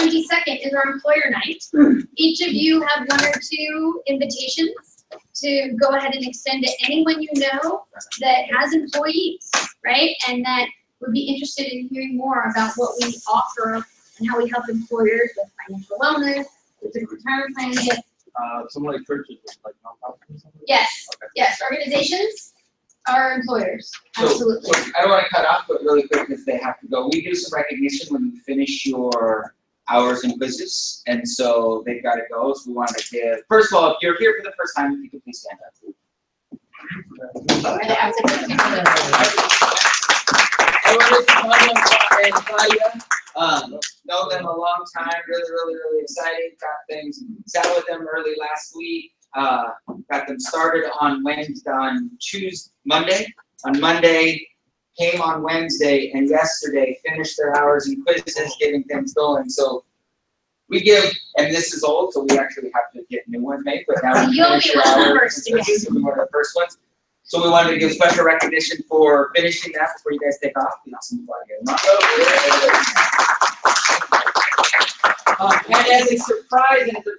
22nd is our employer night. Each of you have 1 or 2 invitations to go ahead and extend to anyone you know that has employees, right? And that would be interested in hearing more about what we offer and how we help employers with financial wellness, with the retirement planning. Some like churches, like nonprofits or something? Yes, Okay. yes, organizations are employers, absolutely. So I don't want to cut off, but really quick, because they have to go. We give some recognition when you finish your hours and quizzes, and so they've got to go. So we want to give, first of all, if you're here for the first time, if you could please stand up. I wanted to tell and Claudia, know them a long time, really excited, got things, sat with them early last week, got them started on Monday, came on Wednesday, and yesterday finished their hours and quizzes, getting things going. So we give, and this is old, so we actually have to get new ones made, but now we You'll finish be your one of the hours first and quizzes, so we were the first ones. So we wanted to give special recognition for finishing that before you guys take off. You know, some and as a surprise, and it's a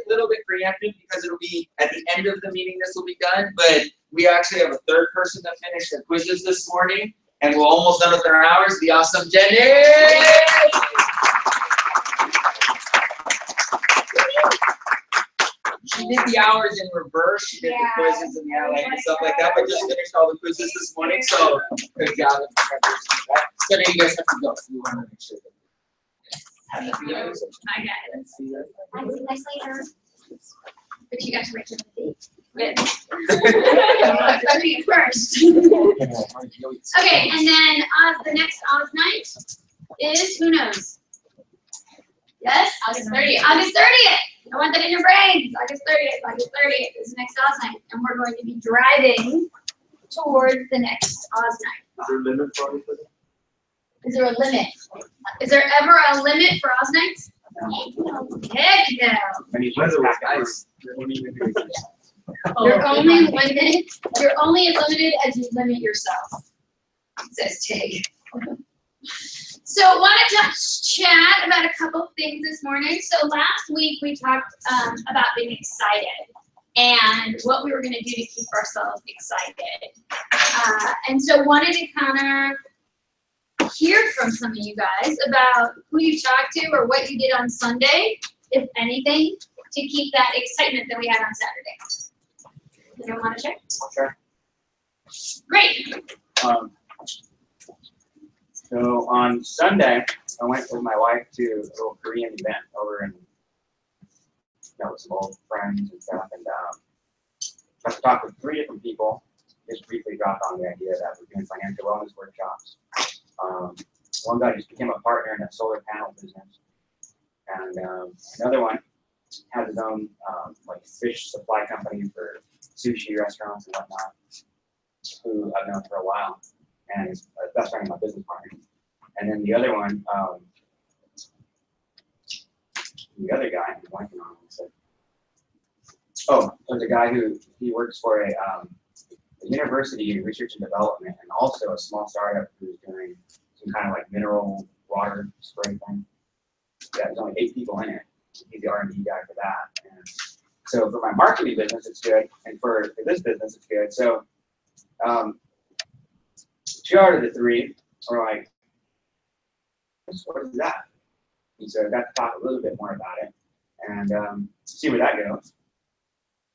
little bit preemptive because it'll be at the end of the meeting this will be done, but we actually have a third person that finished their quizzes this morning, and we're almost done with their hours, the awesome Jenny! She did the hours in reverse. She did the quizzes in the LA and stuff like that, but just finished all the quizzes this morning, so good job. So now you guys have to go. We want to make sure that I got it. See you guys later. But you got to write your date. Let me first. Okay, and then the next Oz night is, who knows? Yes, August 30th. August 30th. I want that in your brains. August 30th. August 30th is the next Oz night, and we're going to be driving towards the next Oz night. Is there a limit for everything? Is there a limit? Is there ever a limit for Oz nights? Heck no. You're only as limited as you limit yourself, says Tig. So want to chat about a couple things this morning. So last week we talked about being excited and what we were going to do to keep ourselves excited. And so wanted to kind of hear from some of you guys about who you talked to or what you did on Sunday, if anything, to keep that excitement that we had on Saturday. Anyone want to share? Sure. Great. So on Sunday, I went with my wife to a little Korean event over in, with some old friends and stuff, and got to talk with 3 different people. Just briefly dropped on the idea that we're doing financial wellness workshops. One guy just became a partner in a solar panel business, and another one has his own like fish supply company for sushi restaurants and whatnot, who I've known for a while, and is a best friend of my business partner. And then the other one, the other guy I'm blanking on. There's a guy who he works for a university in research and development, and also a small startup who's doing some kind of like mineral water spray thing. Yeah, there's only 8 people in it. He's the R&D guy for that. And so for my marketing business, it's good, and for this business, it's good. So 2 out of the 3 are like, what is that? And so I got to talk a little bit more about it and see where that goes.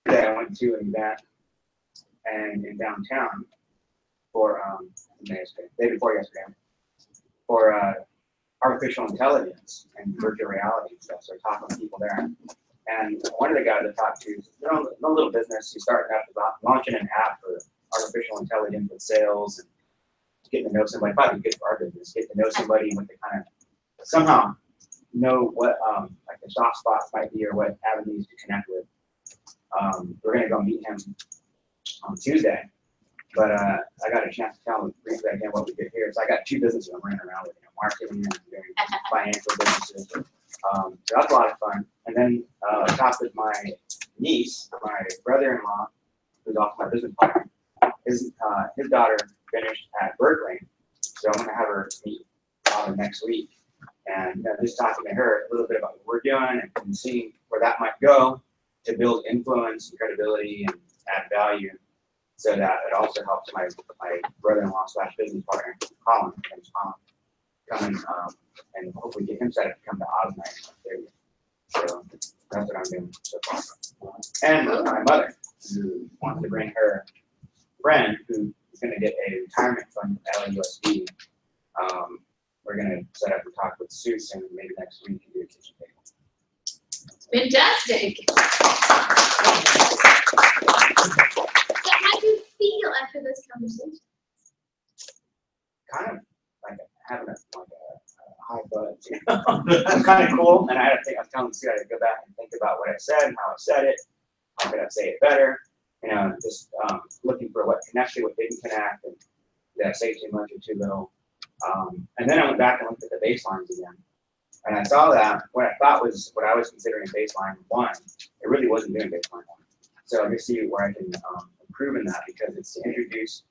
Today I went to an event and in downtown for day before yesterday for artificial intelligence and virtual reality and stuff. So we're talking to people there. And one of the guys I talked to, their own little business, he's starting up about launching an app for artificial intelligence with sales and getting to know somebody, probably good for our business, get to know somebody and what they kind of somehow know what like the soft spots might be or what avenues to connect with. We're going to go meet him on Tuesday, but I got a chance to tell him briefly again what we did here. So I got 2 businesses I'm running around with, marketing and doing financial businesses. So that's a lot of fun. And then I talked with my niece, my brother-in-law, who's also my business partner. His daughter finished at Berkeley, so I'm going to have her meet next week. And just talking to her, a little bit about what we're doing and seeing where that might go to build influence and credibility and add value, so that it also helps my brother-in-law / business partner, Colin, come and hopefully get him set up to come to Oz night. So that's what I'm doing so far. And my mother, who wants to bring her friend, who is going to get a retirement fund from LAUSD. We're going to set up a talk with Sue soon, maybe next week, and do a kitchen table. Fantastic. So how do you feel after this conversation? Kind of like having a high buzz, you know? I'm kind of cool, and I was telling Sue I had to go back and think about what I said and how I said it. How could I say it better? You know, just looking for what connected, what didn't connect, and did I say too much or too little? And then I went back and looked at the baselines again. And I saw that what I thought was what I was considering baseline 1, it really wasn't doing baseline 1. So I just see where I can improve in that, because it's to introduce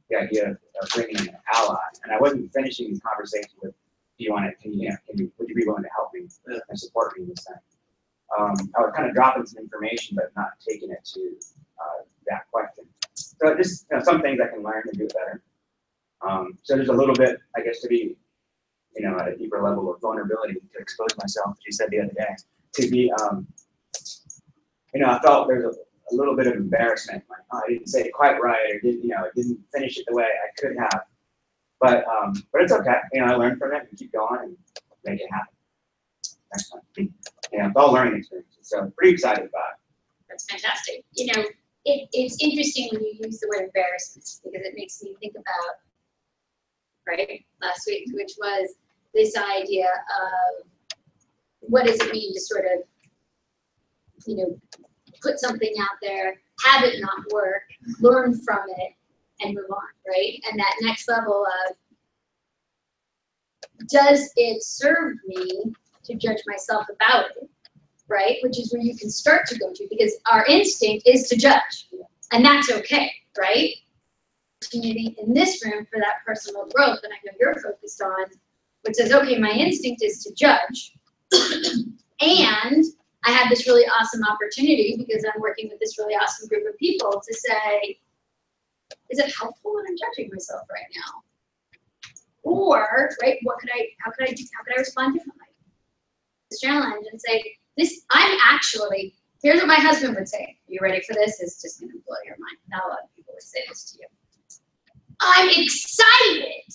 the idea of bringing in an ally. And I wasn't finishing these conversations with, do you want to, would you be willing to help me and support me in this thing? I was kind of dropping some information, but not taking it to that question. So just some things I can learn and do better. So there's a little bit, I guess, to be, at a deeper level of vulnerability, to expose myself, as you said the other day, to be, I felt there's a little bit of embarrassment, like, oh, I didn't say it quite right, or I didn't finish it the way I could have. But it's okay. I learned from it and keep going and make it happen. Next time. It's all learning experiences. So pretty excited about it. That's fantastic. It's interesting when you use the word embarrassment, because it makes me think about, last week, which was this idea of what does it mean to sort of, put something out there, have it not work, learn from it, and move on, right? And that next level of, does it serve me to judge myself about it, right? Which is where you can start to go to, because our instinct is to judge, and that's okay, right? Opportunity in this room for that personal growth that I know you're focused on, which says, okay, my instinct is to judge, and I have this really awesome opportunity because I'm working with this really awesome group of people to say, is it helpful when I'm judging myself right now? Or, how could I respond differently? This challenge and say, here's what my husband would say. Are you ready for this? It's just gonna blow your mind. Not a lot of people would say this to you. I'm excited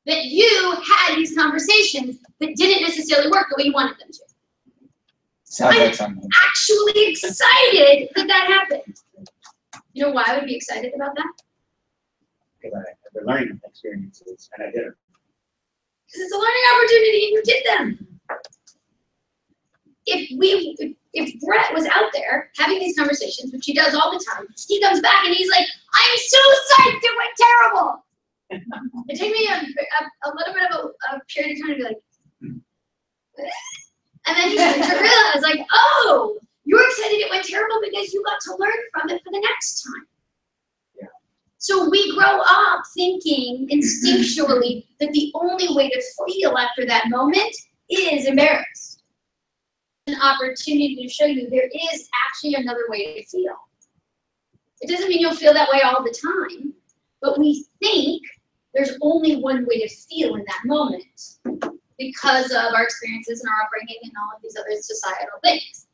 that you had these conversations that didn't necessarily work the way you wanted them to. Sounds like something. Actually excited that happened. You know why I would be excited about that? Because I had the learning experiences, and I did it. Because it's a learning opportunity and you did them. If Brett was out there having these conversations, which he does all the time, he comes back and he's like, I'm so psyched, it went terrible. It took me a little bit of a period of time to be like, and then you start to realize, like, oh, you're excited it went terrible because you got to learn from it for the next time. Yeah. So we grow up thinking instinctually that the only way to feel after that moment is embarrassed. An opportunity to show you there is actually another way to feel. It doesn't mean you'll feel that way all the time, but we think there's only one way to feel in that moment because of our experiences and our upbringing and all of these other societal things.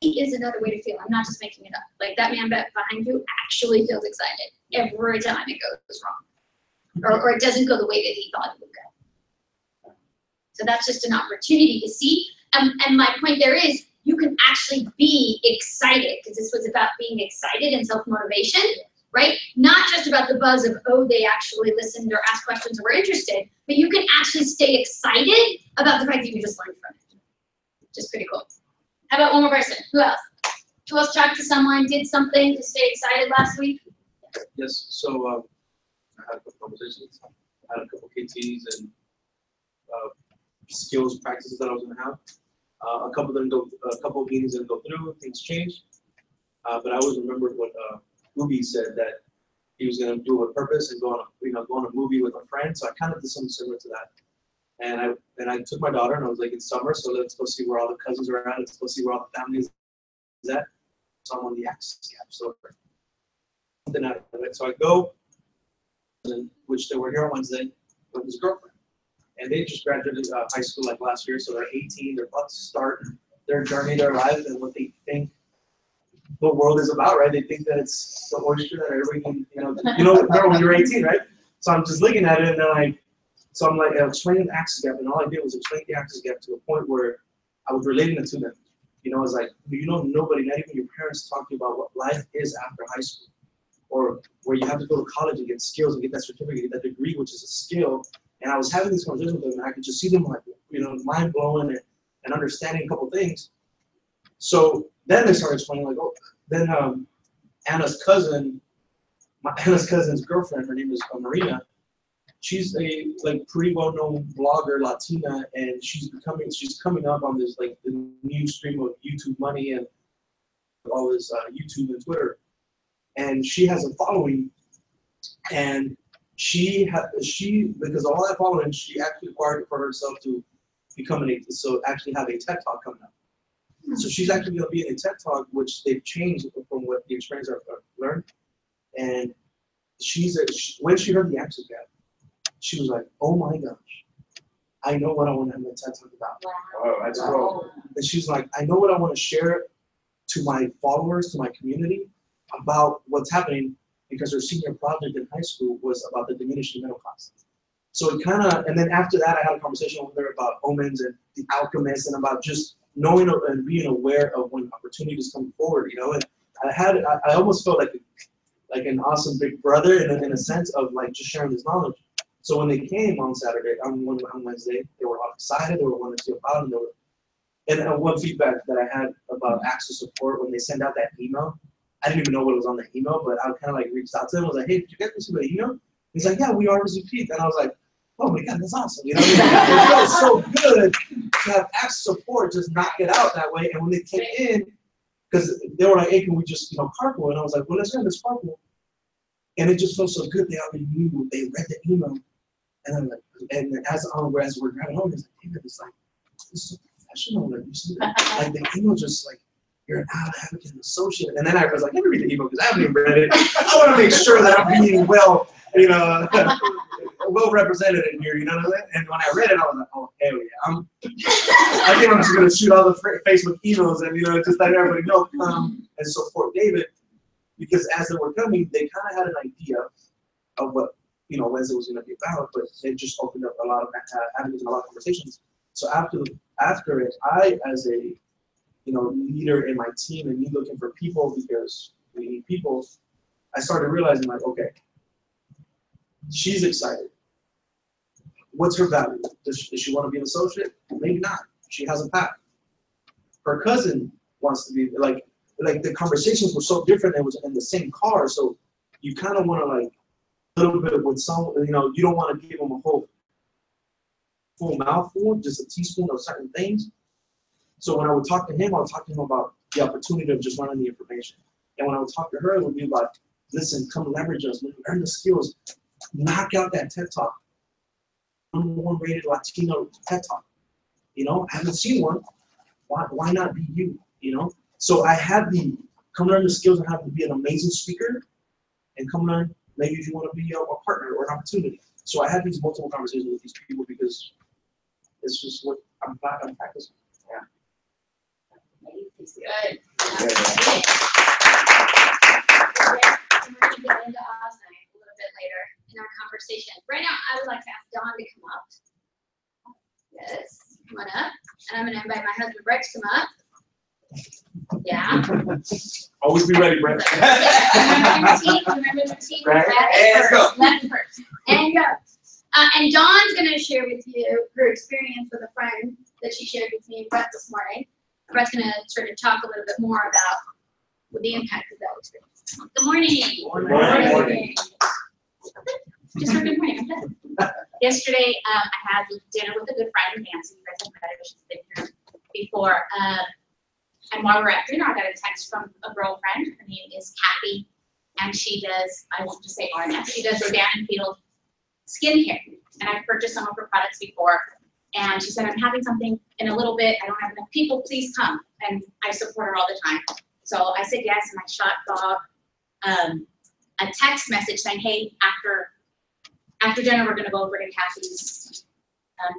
It is another way to feel. I'm not just making it up. Like that man behind you actually feels excited every time it goes wrong. Or it doesn't go the way that he thought it would go. So that's just an opportunity to see. And my point there is, you can actually be excited, because this was about being excited and self-motivation, right? Not just about the buzz of, oh, they actually listened or asked questions or were interested, but you can actually stay excited about the fact that you just learned from it. Just pretty cool. How about one more person? Who else? Who else talked to someone, did something to stay excited last week? Yes, so I had a couple conversations. I had a couple KTs and skills practices that I was gonna have. A couple of meetings didn't go through, things changed. But I always remembered what Ubi said, that he was gonna do it with purpose and go on a movie with a friend. So I kind of did something similar to that. And I took my daughter and I was like, it's summer, so let's go see where all the cousins are at. Let's go see where all the family is at. So I'm on the Axis Gap. So something out of it. So I go, which they were here on Wednesday with his girlfriend. And they just graduated high school like last year, so they're 18. They're about to start their journey, their lives, and what they think the world is about, right? They think that it's the oyster that everybody, remember when you were 18, right? So I'm just looking at it, and then I'm like, explaining the Axis Gap, and all I did was explain the Axis Gap to a point where I was relating it to them. I was like, nobody, not even your parents, talk to you about what life is after high school, or where you have to go to college and get skills and get that certificate, get that degree, which is a skill. And I was having this conversation with them, and I could just see them like, mind blowing and understanding a couple things. So then they started explaining like, then Anna's cousin's girlfriend, her name is Marina. She's a pretty well-known blogger, Latina, and she's coming up on this the new stream of YouTube money and all this YouTube and Twitter, and she has a following, and because of all that following, she actually acquired it for herself to actually have a TED Talk coming up. So she's actually going to be in a TED Talk, which they've changed from what the experience I've learned. And when she heard the Axis Gap, she was like, "Oh my gosh, I know what I want to have a TED Talk about." Oh, that's cool. And she's like, "I know what I want to share to my followers, to my community, about what's happening," because her senior project in high school was about the diminishing middle class. So it and then after that, I had a conversation with her about omens and the alchemist, and about just knowing and being aware of when opportunities come forward, And I almost felt like an awesome big brother in a sense of just sharing this knowledge. So when they came on Wednesday, they were all excited. They were wanting to see about it. And one feedback that I had about Axis support when they send out that email, I didn't even know what was on the email, but I kind of reached out to them. I was like, "Hey, did you guys receive the email?" He's like, "Yeah, we RSVP'd." And I was like, "Oh my God, that's awesome!" It felt so good to have Axis support just knock it out that way. And when they came in, because they were like, "Hey, can we just carpool?" And I was like, "Well, let's carpool." And it just felt so good. They already knew. They read the email, and I'm like, and as we're driving home, he's like, "David, it's so professional." You see that? The email just you're an advocate and associate. And then I was like, let me read the email because I haven't even read it. I want to make sure that I'm being well represented in here, what I'm saying? And when I read it, I was like, oh, hell yeah. I think I'm just going to shoot all the Facebook emails and, just let everybody know, come and support David. Because as they were coming, they kind of had an idea of what, Wednesday was going to be about, but it just opened up a lot of avenues and a lot of conversations. So after it, I, as a leader in my team and me looking for people because we need people, I started realizing okay, she's excited. What's her value? Does she want to be an associate? Maybe not. She has a path. Her cousin wants to be the conversations were so different. It was in the same car, so you kind of want to a little bit with some, you don't want to give them a whole full mouthful, just a teaspoon of certain things. So when I would talk to him, I would talk to him about the opportunity of just learning the information. And when I would talk to her, it would be about, listen, come leverage us, learn the skills, knock out that TED Talk. #1 rated Latino TED Talk. I haven't seen one. Why not be you? So I had come learn the skills and have to be an amazing speaker, and come learn maybe if you want to be a partner or an opportunity. So I had these multiple conversations with these people because it's just what I'm practicing. Good. We're going to get into Oznight a little bit later in our conversation. Right now, I would like to ask Dawn to come up. Yes, come on up. And I'm going to invite my husband Brett to come up. Yeah. Always be ready, Brett. Remember the team? Right. Left first. And go. And Dawn's going to share with you her experience with a friend that she shared with me and Brett this morning. Brett's going to sort of talk a little bit more about the impact of that experience. Good morning. Good morning. Just for good morning. Yesterday, I had dinner with a good friend, Nancy. You guys have met her. She's been here before. And while we were at dinner, I got a text from a girlfriend. Her name is Kathy, and she does, I won't just say Arna, she does Rodan and Field skincare. And I've purchased some of her products before. And she said, I'm having something in a little bit. I don't have enough people. Please come. And I support her all the time. So I said yes, and I shot Bob a text message saying, hey, after dinner, we're going to go over to Kathy's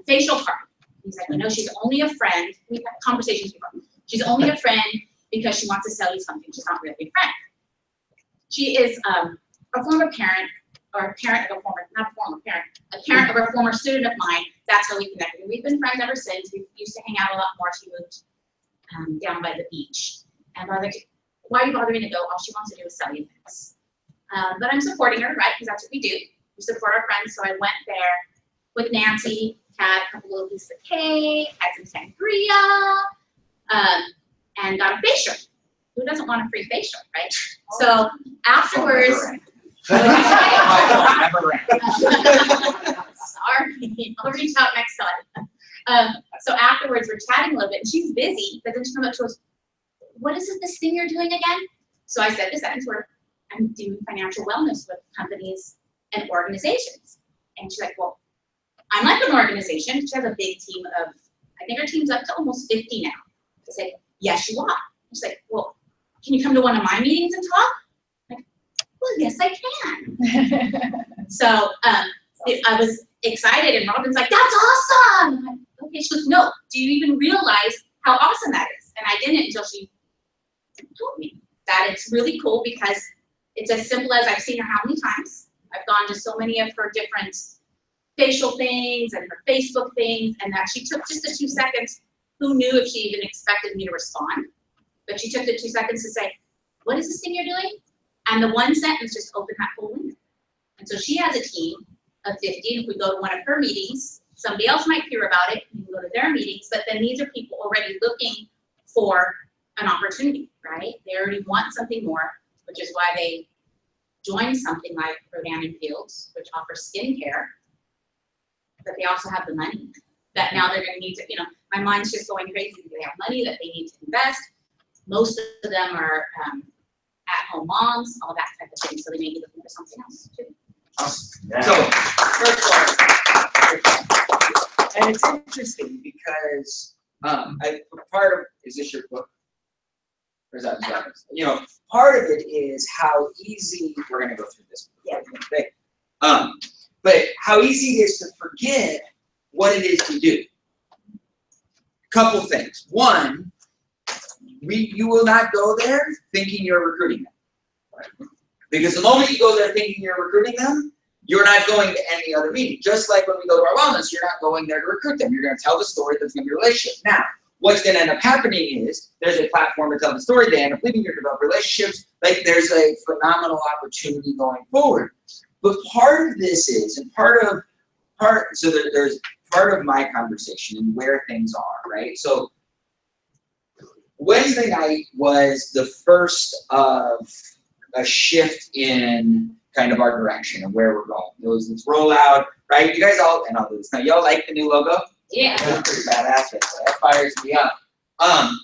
facial party. He's like, no, she's only a friend. We've had conversations before. She's only a friend because she wants to sell you something. She's not really a friend. She is a former parent, or a parent of a former, not a former parent, a parent of a former student of mine. That's how we connected. And we've been friends ever since. We used to hang out a lot more. She moved down by the beach. And I was like, why are you bothering to go? All she wants to do is sell you things. But I'm supporting her, right? Because that's what we do. We support our friends. So I went there with Nancy, had a couple little pieces of cake, had some sangria, and got a facial. Who doesn't want a free facial, right? So afterwards, sorry, I'll reach out next time. So afterwards, we're chatting a little bit, and she's busy, but then she comes up to us, what is it, this thing you're doing again? So I said the sentence where I'm doing financial wellness with companies and organizations. And she's like, well, I'm like an organization. She has a big team of, I think her team's up to almost 50 now. I said, yes, you are. She's like, well, can you come to one of my meetings and talk? I'm like, well, yes, I can. So I was excited, and Robin's like, that's awesome. I'm like, okay, she goes, no, do you even realize how awesome that is? And I didn't until she told me that it's really cool because it's as simple as I've seen her how many times. I've gone to so many of her different facial things and her Facebook things, and that she took just the 2 seconds. Who knew if she even expected me to respond? But she took the 2 seconds to say, what is this thing you're doing? And the one sentence just opened that whole window. And so she has a team of 50. If we go to one of her meetings, somebody else might hear about it, and go to their meetings, but then these are people already looking for an opportunity, right? They already want something more, which is why they join something like Rodan & Fields, which offers skincare, but they also have the money that now they're going to need to, my mind's just going crazy. They have money that they need to invest. Most of them are at-home moms, all that type of thing, so they may be looking for something else too. Awesome. So, first of all, and it's interesting because part of, is this your book? Or is that, part of it is how easy, we're going to go through this. Yeah. But how easy it is to forget what it is we do. Couple things. One, you will not go there thinking you're recruiting them. Right? Because the moment you go there thinking you're recruiting them, you're not going to any other meeting. Just like when we go to our wellness, you're not going there to recruit them. You're going to tell the story that's going to be a relationship. Now, what's going to end up happening is there's a platform to tell the story. They end up leaving your develop relationships. Like there's a phenomenal opportunity going forward. But part of this is, and so there's part of my conversation and where things are, right? So Wednesday night was the first of a shift in kind of our direction and where we're going. It was this rollout, right? You guys all, and I'll do this now, y'all like the new logo? Yeah. That's pretty badass, so that fires me up.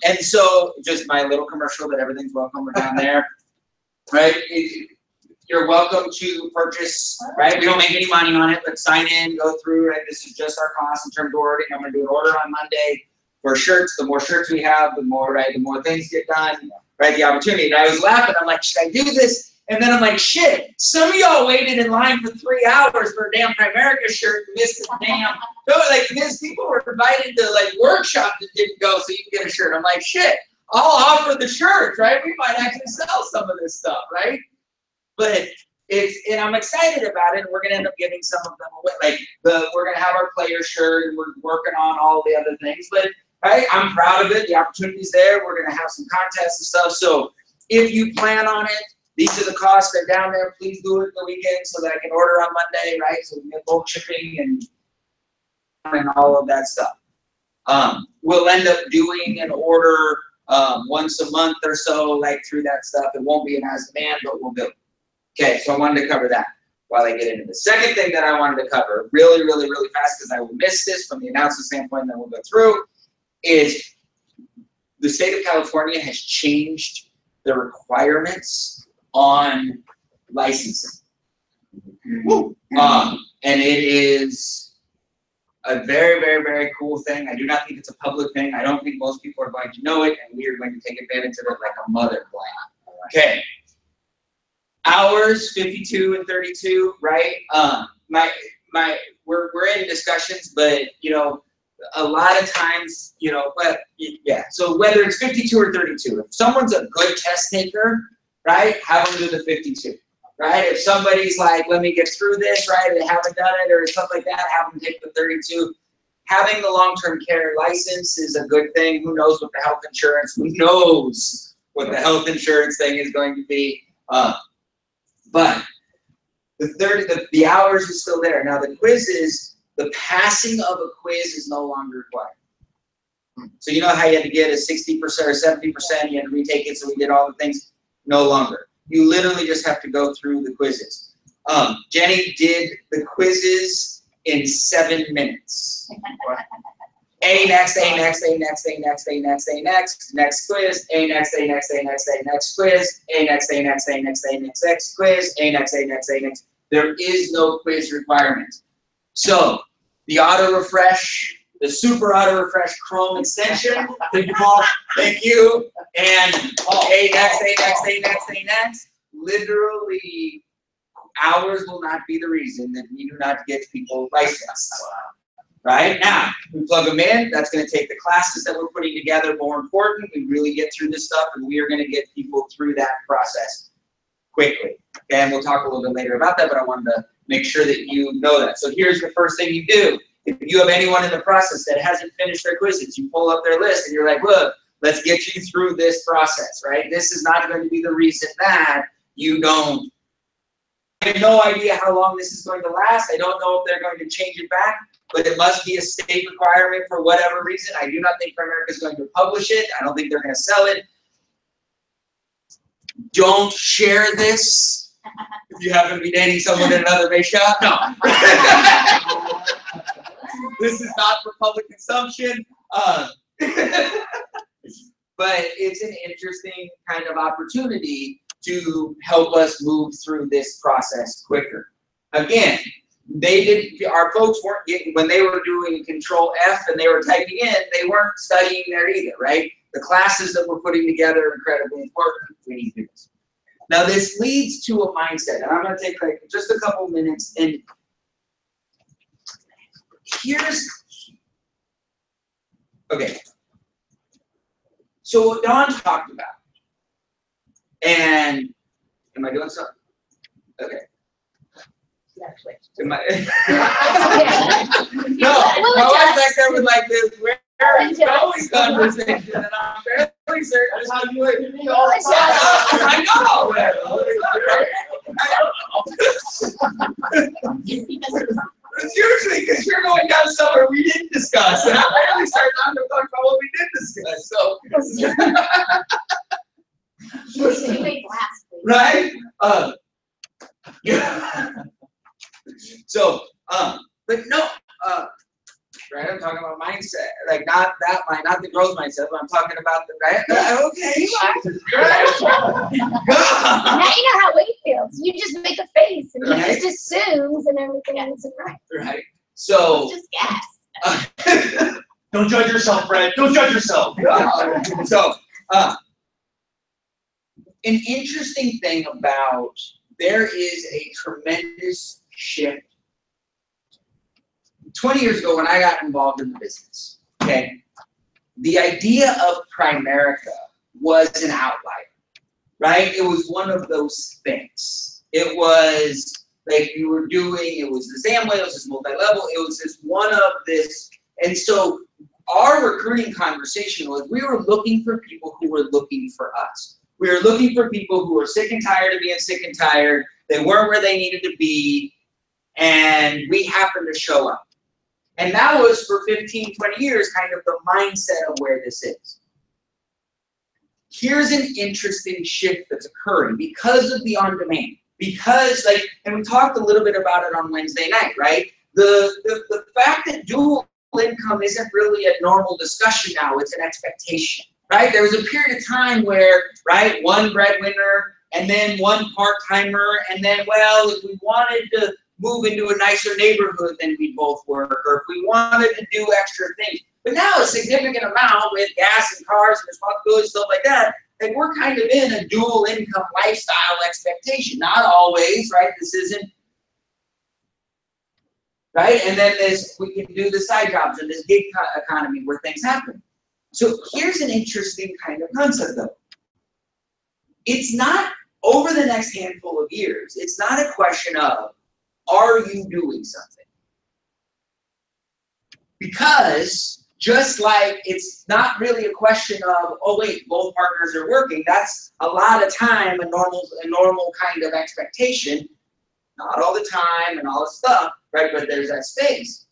And so just my little commercial that everything's welcome, we're down there, right? You're welcome to purchase, right? We don't make any money on it, but sign in, go through, right? This is just our cost in terms of ordering. I'm gonna do an order on Monday for shirts. The more shirts we have, the more, right? The more things get done, right? The opportunity. And I was laughing, I'm like, should I do this? And then I'm like, shit, some of y'all waited in line for 3 hours for a damn Primerica shirt and missed the damn, people were invited to like workshop that didn't go so you can get a shirt. I'm like, shit, I'll offer the shirts, right? We might actually sell some of this stuff, right? But and I'm excited about it, and we're gonna end up giving some of them away. Like we're gonna have our player shirt, and we're working on all the other things. But right, I'm proud of it. The opportunity's there. We're gonna have some contests and stuff. So if you plan on it, these are the costs. They're down there. Please do it the weekend so that I can order on Monday, right? So we get bulk shipping and all of that stuff. We'll end up doing an order once a month or so, like through that stuff. It won't be an as demand, but we'll do it. Okay, so I wanted to cover that while I get into the second thing that I wanted to cover really, really, really fast because I will miss this from the announcement standpoint, and then we'll go through, is the state of California has changed the requirements on licensing. And it is a very, very, very cool thing. I do not think it's a public thing. I don't think most people are going to know it, and we are going to take advantage of it like a mother plan. Okay. Hours 52 and 32, right? We're in discussions, but you know, a lot of times, you know, but yeah. So whether it's 52 or 32, if someone's a good test taker, right, have them do the 52. Right? If somebody's like, let me get through this, right, they haven't done it or something like that, have them take the 32. Having the long-term care license is a good thing. Who knows what the health insurance, who knows what the health insurance thing is going to be. But the hours is still there. Now the quizzes, the passing of a quiz is no longer required. So you know how you had to get a 60% or 70%, you had to retake it, so we did all the things? No longer. You literally just have to go through the quizzes. Jenny did the quizzes in 7 minutes. A next, A next, A next, A next, A next, A next, next quiz, A next, A next, A next, A next quiz, A next, A next, A next, A next, next quiz, A next, A next, A next. There is no quiz requirement. So the auto refresh, the super auto refresh Chrome extension, thank you, Paul, thank you, and A next, A next, A next, A next. Literally, hours will not be the reason that we do not get people licensed. Right now, we plug them in. That's going to take the classes that we're putting together. More important, we really get through this stuff, and we are going to get people through that process quickly. Okay, and we'll talk a little bit later about that, but I wanted to make sure that you know that. So here's the first thing you do. If you have anyone in the process that hasn't finished their quizzes, you pull up their list and you're like, look, let's get you through this process, right? This is not going to be the reason that you don't. I have no idea how long this is going to last. I don't know if they're going to change it back, but it must be a state requirement for whatever reason. I do not think Primerica is going to publish it. I don't think they're going to sell it. Don't share this if you happen to be dating someone in another base shop. No. This is not for public consumption. But it's an interesting kind of opportunity to help us move through this process quicker. Again, our folks weren't getting, when they were doing Control F and they were typing in, they weren't studying there either, right? The classes that we're putting together are incredibly important. We need to do this. Now this leads to a mindset, and I'm gonna take like just a couple minutes, and okay. So what Don talked about, and am I doing something? Okay. Am I? No, my wife back there was like this. Where are you going conversation? And I'm fairly certain that's how you would. I know. It's usually because you're going down somewhere we didn't discuss, and I'm barely starting on to talk about what we did discuss. So, right? Yeah. So, but no, right? I'm talking about mindset, like not the growth mindset, but I'm talking about the right. Okay, Now you know how it feels. You just make a face and Right. he just assumes and everything ends up right. Right. So. It's just gas. Don't judge yourself, Fred. Don't judge yourself. So, an interesting thing about there is a tremendous shift. 20 years ago when I got involved in the business, okay, the idea of Primerica was an outlier, right? It was one of those things. It was like you were doing, it was the Zamway, it was this multi-level, it was this one of this. And so our recruiting conversation was we were looking for people who were looking for us. We were looking for people who were sick and tired of being sick and tired. They weren't where they needed to be, and we happened to show up. And that was for 15, 20 years kind of the mindset of where this is. Here's an interesting shift that's occurring because of the on-demand. Because, like, and we talked a little bit about it on Wednesday night, right? The fact that dual income isn't really a normal discussion now, it's an expectation, right? There was a period of time where, right, one breadwinner and then one part-timer, and then, well, if we wanted to move into a nicer neighborhood, then we both work, or if we wanted to do extra things. But now a significant amount with gas and cars and responsibilities, stuff like that, like we're kind of in a dual income lifestyle expectation. Not always, right? This isn't, right? And then we can do the side jobs and this gig economy where things happen. So here's an interesting kind of concept though. It's not, over the next handful of years, it's not a question of, are you doing something? Because just like it's not really a question of, oh wait, both partners are working. That's a lot of time, a normal kind of expectation. Not all the time and all the stuff, right? But there's that space.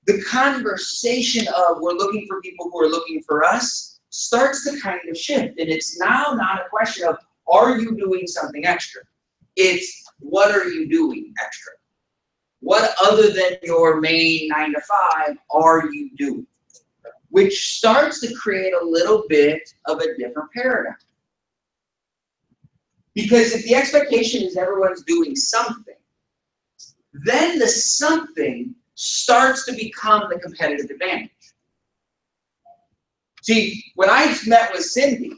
The conversation of we're looking for people who are looking for us starts to kind of shift. And it's now not a question of, are you doing something extra? It's, what are you doing extra? What other than your main 9 to 5 are you doing? Which starts to create a little bit of a different paradigm. Because if the expectation is everyone's doing something, then the something starts to become the competitive advantage. See, when I met with Cindy,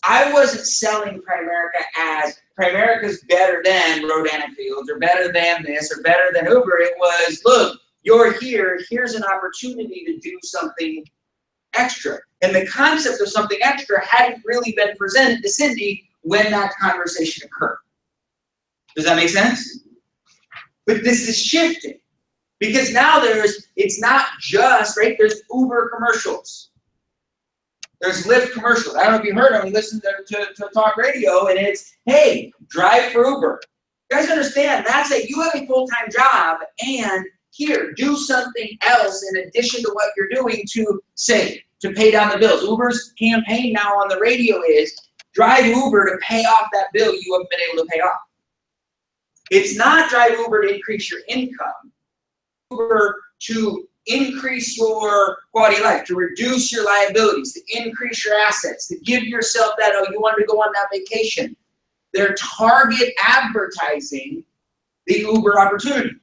I wasn't selling Primerica as Primerica's better than Rodan & Fields or better than this or better than Uber. It was, look, you're here, here's an opportunity to do something extra. And the concept of something extra hadn't really been presented to Cindy when that conversation occurred. Does that make sense? But this is shifting because now it's not just, right, there's Uber commercials. There's Lyft commercials. I don't know if you heard them. You listen to talk radio, and it's, hey, drive for Uber. You guys understand, that's that you have a full-time job, and here, do something else in addition to what you're doing to save, to pay down the bills. Uber's campaign now on the radio is, drive Uber to pay off that bill you haven't been able to pay off. It's not drive Uber to increase your income. Uber to increase your quality of life, to reduce your liabilities, to increase your assets, to give yourself that, oh, you wanted to go on that vacation. They're target advertising the Uber opportunity.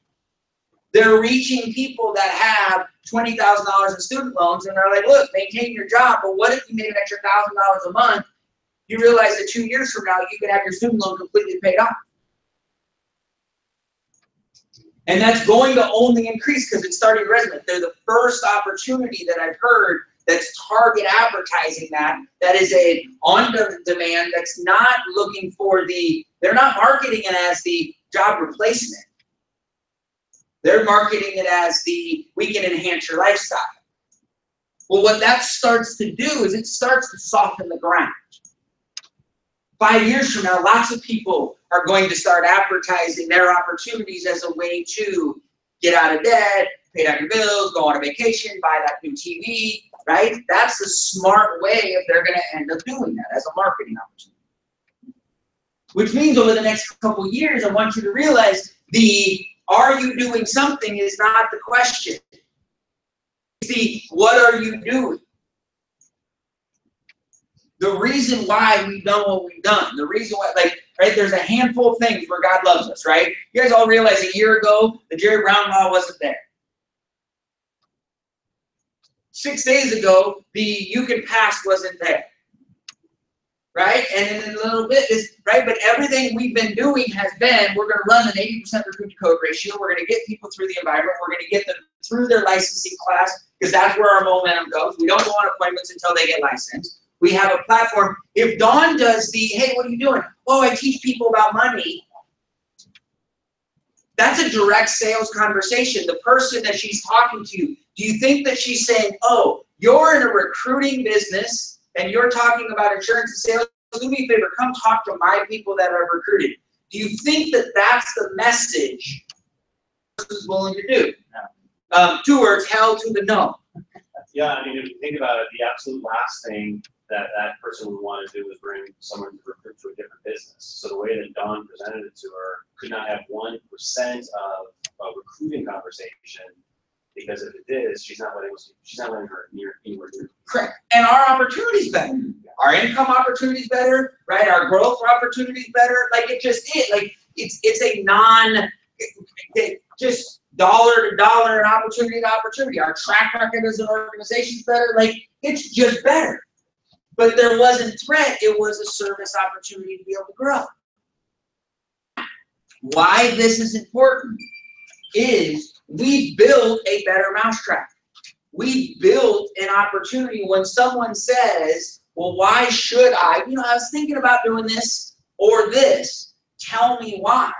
They're reaching people that have $20,000 in student loans, and they're like, look, maintain your job, but what if you made an extra $1,000 a month? You realize that 2 years from now, you can have your student loan completely paid off. And that's going to only increase because it's starting to resonate. They're the first opportunity that I've heard that's target advertising that is a on-demand that's not looking for they're not marketing it as the job replacement. They're marketing it as we can enhance your lifestyle. Well, what that starts to do is it starts to soften the ground. 5 years from now, lots of people are going to start advertising their opportunities as a way to get out of debt, pay down your bills, go on a vacation, buy that new TV, right? That's the smart way if they're going to end up doing that as a marketing opportunity. Which means over the next couple years, I want you to realize are you doing something is not the question. It's what are you doing? The reason why we've done what we've done, the reason why, right, there's a handful of things where God loves us, right? You guys all realize a year ago, the Jerry Brown law wasn't there. 6 days ago, the you can pass wasn't there, right? And in a little bit, right? But everything we've been doing has been, we're going to run an 80% recruit to code ratio. We're going to get people through the environment. We're going to get them through their licensing class because that's where our momentum goes. We don't go on appointments until they get licensed. We have a platform. If Dawn does hey, what are you doing? Oh, I teach people about money. That's a direct sales conversation. The person that she's talking to, do you think that she's saying, oh, you're in a recruiting business and you're talking about insurance and sales? Do me a favor, come talk to my people that are recruited. Do you think that that's the message the person's willing to do? No. 2 words, hell to the no. Yeah, I mean, if you think about it, the absolute last thing that person would want to do is bring someone to recruit to a different business. So the way that Dawn presented it to her could not have 1% of a recruiting conversation, because if it is, she's not letting her near anywhere near. Correct. And our opportunities better. Our income opportunities better, right? Our growth opportunities better. Like it just is. Like It's a just dollar to dollar and opportunity to opportunity. Our track record as an organization is better. Like, it's just better. But there wasn't threat. It was a service opportunity to be able to grow. Why this is important is we've built a better mousetrap. We've built an opportunity when someone says, well, why should I? You know, I was thinking about doing this or this. Tell me why.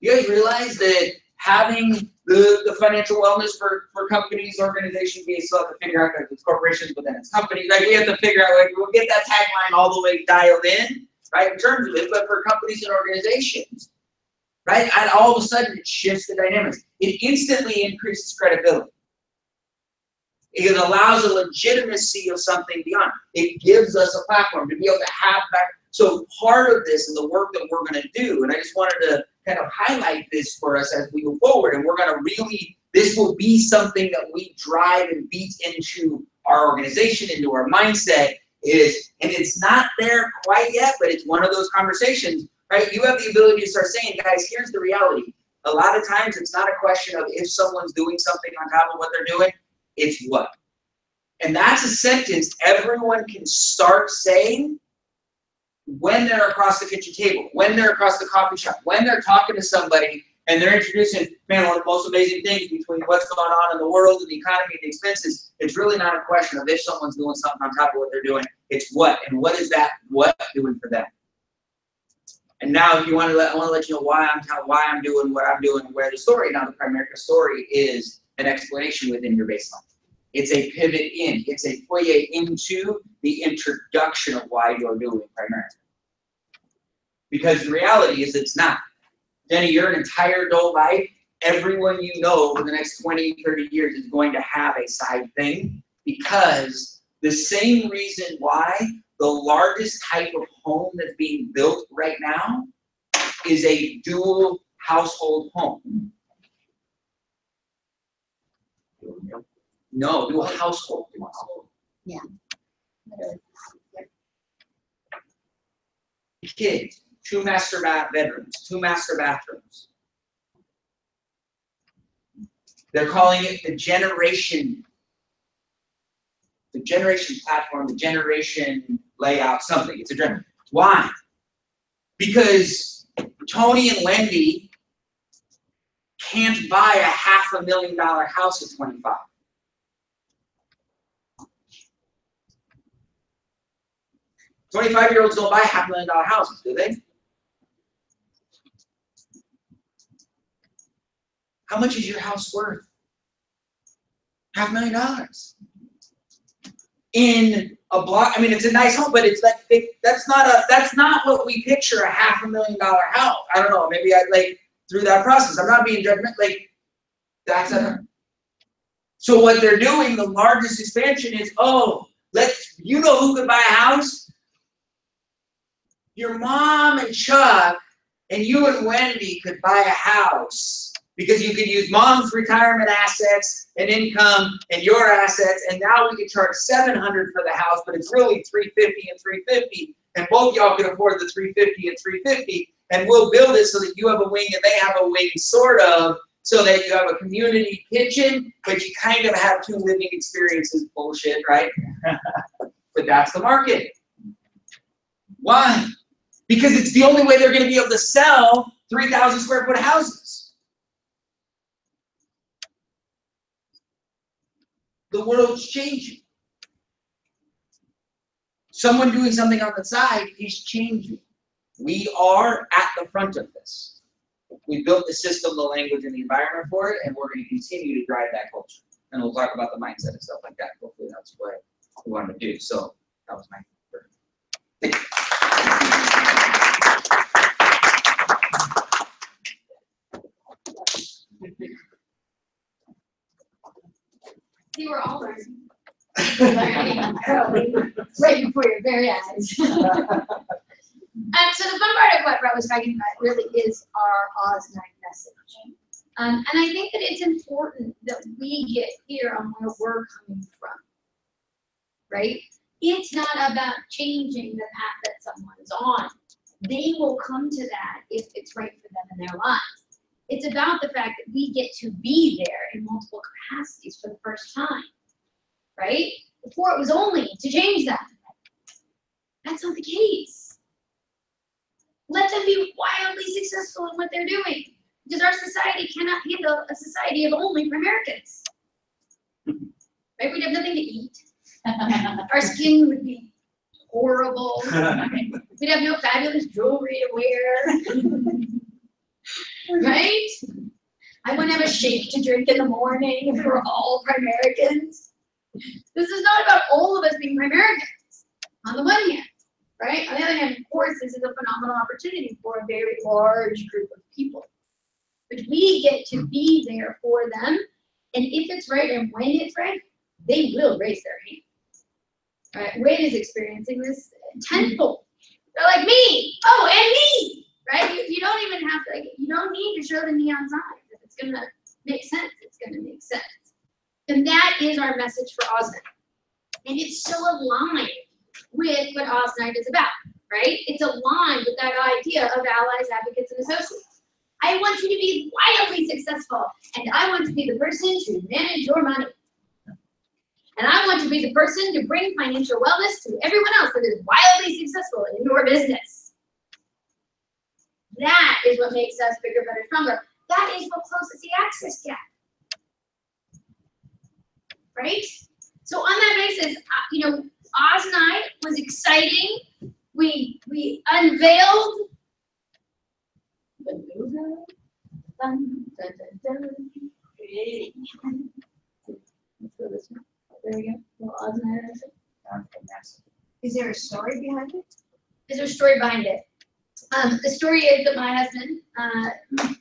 You guys realize that having the financial wellness for companies, organizations, we still have to figure out that it's corporations, but then it's companies. Like, we have to figure out, like, we'll get that tagline all the way dialed in, right, in terms of it, but for companies and organizations, right, and all of a sudden it shifts the dynamics. It instantly increases credibility. It allows a legitimacy of something beyond. It gives us a platform to be able to have that. So part of this and the work that we're going to do, and I just wanted to kind of highlight this for us as we go forward, and we're going to really, this will be something that we drive and beat into our organization, into our mindset is, and it's not there quite yet, but it's one of those conversations, right? You have the ability to start saying, guys, here's the reality. A lot of times it's not a question of if someone's doing something on top of what they're doing, it's what. And that's a sentence everyone can start saying when they're across the kitchen table, when they're across the coffee shop, when they're talking to somebody and they're introducing, man, one of the most amazing things between what's going on in the world and the economy and the expenses, it's really not a question of if someone's doing something on top of what they're doing, it's what, and what is that what doing for them. And now if you want to I want to let you know why I'm doing what I'm doing and where the story, now the Primerica story is an explanation within your baseline. It's a pivot in, it's a foyer into the introduction of why you're doing Primerica. Because the reality is it's not. Jenny, your entire adult life, everyone you know over the next 20, 30 years is going to have a side thing, because the same reason why the largest type of home that's being built right now is a dual household home. No, dual household. Yeah. Kids, 2 master bedrooms, 2 master bathrooms. They're calling it the generation platform, the generation layout, something. It's a generation. Why? Because Tony and Wendy can't buy a $500,000 house at 25. $25-year-olds don't buy $500,000 houses, do they? How much is your house worth? $500,000. In a block, I mean, it's a nice home, but it's like that's not what we picture a $500,000 house. I don't know, maybe I through that process. I'm not being judgmental. That's a. So what they're doing, the largest expansion is, you know who could buy a house? Your mom and Chuck and you and Wendy could buy a house, because you could use mom's retirement assets and income and your assets, and now we can charge $700 for the house, but it's really $350 and $350, and both y'all can afford the $350 and $350, and we'll build it so that you have a wing and they have a wing, sort of, so that you have a community kitchen, but you kind of have 2 living experiences. Bullshit, right? But that's the market. Why? Because it's the only way they're going to be able to sell 3,000 square foot houses. The world's changing. Someone doing something on the side is changing. We are at the front of this. We built the system, the language, and the environment for it, and we're going to continue to drive that culture. And we'll talk about the mindset and stuff like that. Hopefully that's what we wanted to do. So that was my first. See, we're all learning. Right before your very eyes. So the fun part of what Brett was talking about really is our Oz night message. And I think that it's important that we get clear on where we're coming from, right? It's not about changing the path that someone's on. they will come to that if it's right for them in their lives. It's about the fact that we get to be there in multiple capacities for the first time, right? Before it was only to change that. That's not the case. Let them be wildly successful in what they're doing, because our society cannot handle a society of only Americans. Right? We'd have nothing to eat. Our skin would be horrible. We'd have no fabulous jewelry to wear. Right? I wouldn't have a shake to drink in the morning if we're all Primericans. This is not about all of us being Primericans, on the one hand, right? On the other hand, of course, this is a phenomenal opportunity for a very large group of people. But we get to be there for them, and if it's right and when it's right, they will raise their hand. Right? Wade is experiencing this tenfold. They're like, me! Oh, and me! Right? You don't even have to, you don't need to show the neon signs. If it's gonna make sense, it's gonna make sense. And that is our message for Oz-Night. And it's so aligned with what Oz-Night is about, right? It's aligned with that idea of allies, advocates, and associates. I want you to be wildly successful, and I want to be the person to manage your money. And I want to be the person to bring financial wellness to everyone else that is wildly successful in your business. That is what makes us bigger, better, stronger. That is what closes the access gap. Right? So on that basis, Oz-Night was exciting. We unveiled the Let's go this way. There we go. Little Oz-Night. Is there a story behind it? Is there a story behind it? The story is that my husband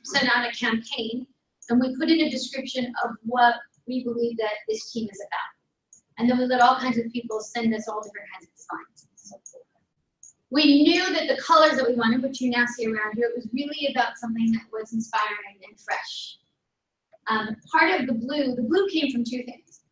sent out a campaign, and we put in a description of what we believe that this team is about. And then we let all kinds of people send us all different kinds of designs. We knew that the colors that we wanted, which you now see around here, it was really about something that was inspiring and fresh. Part of the blue came from two things.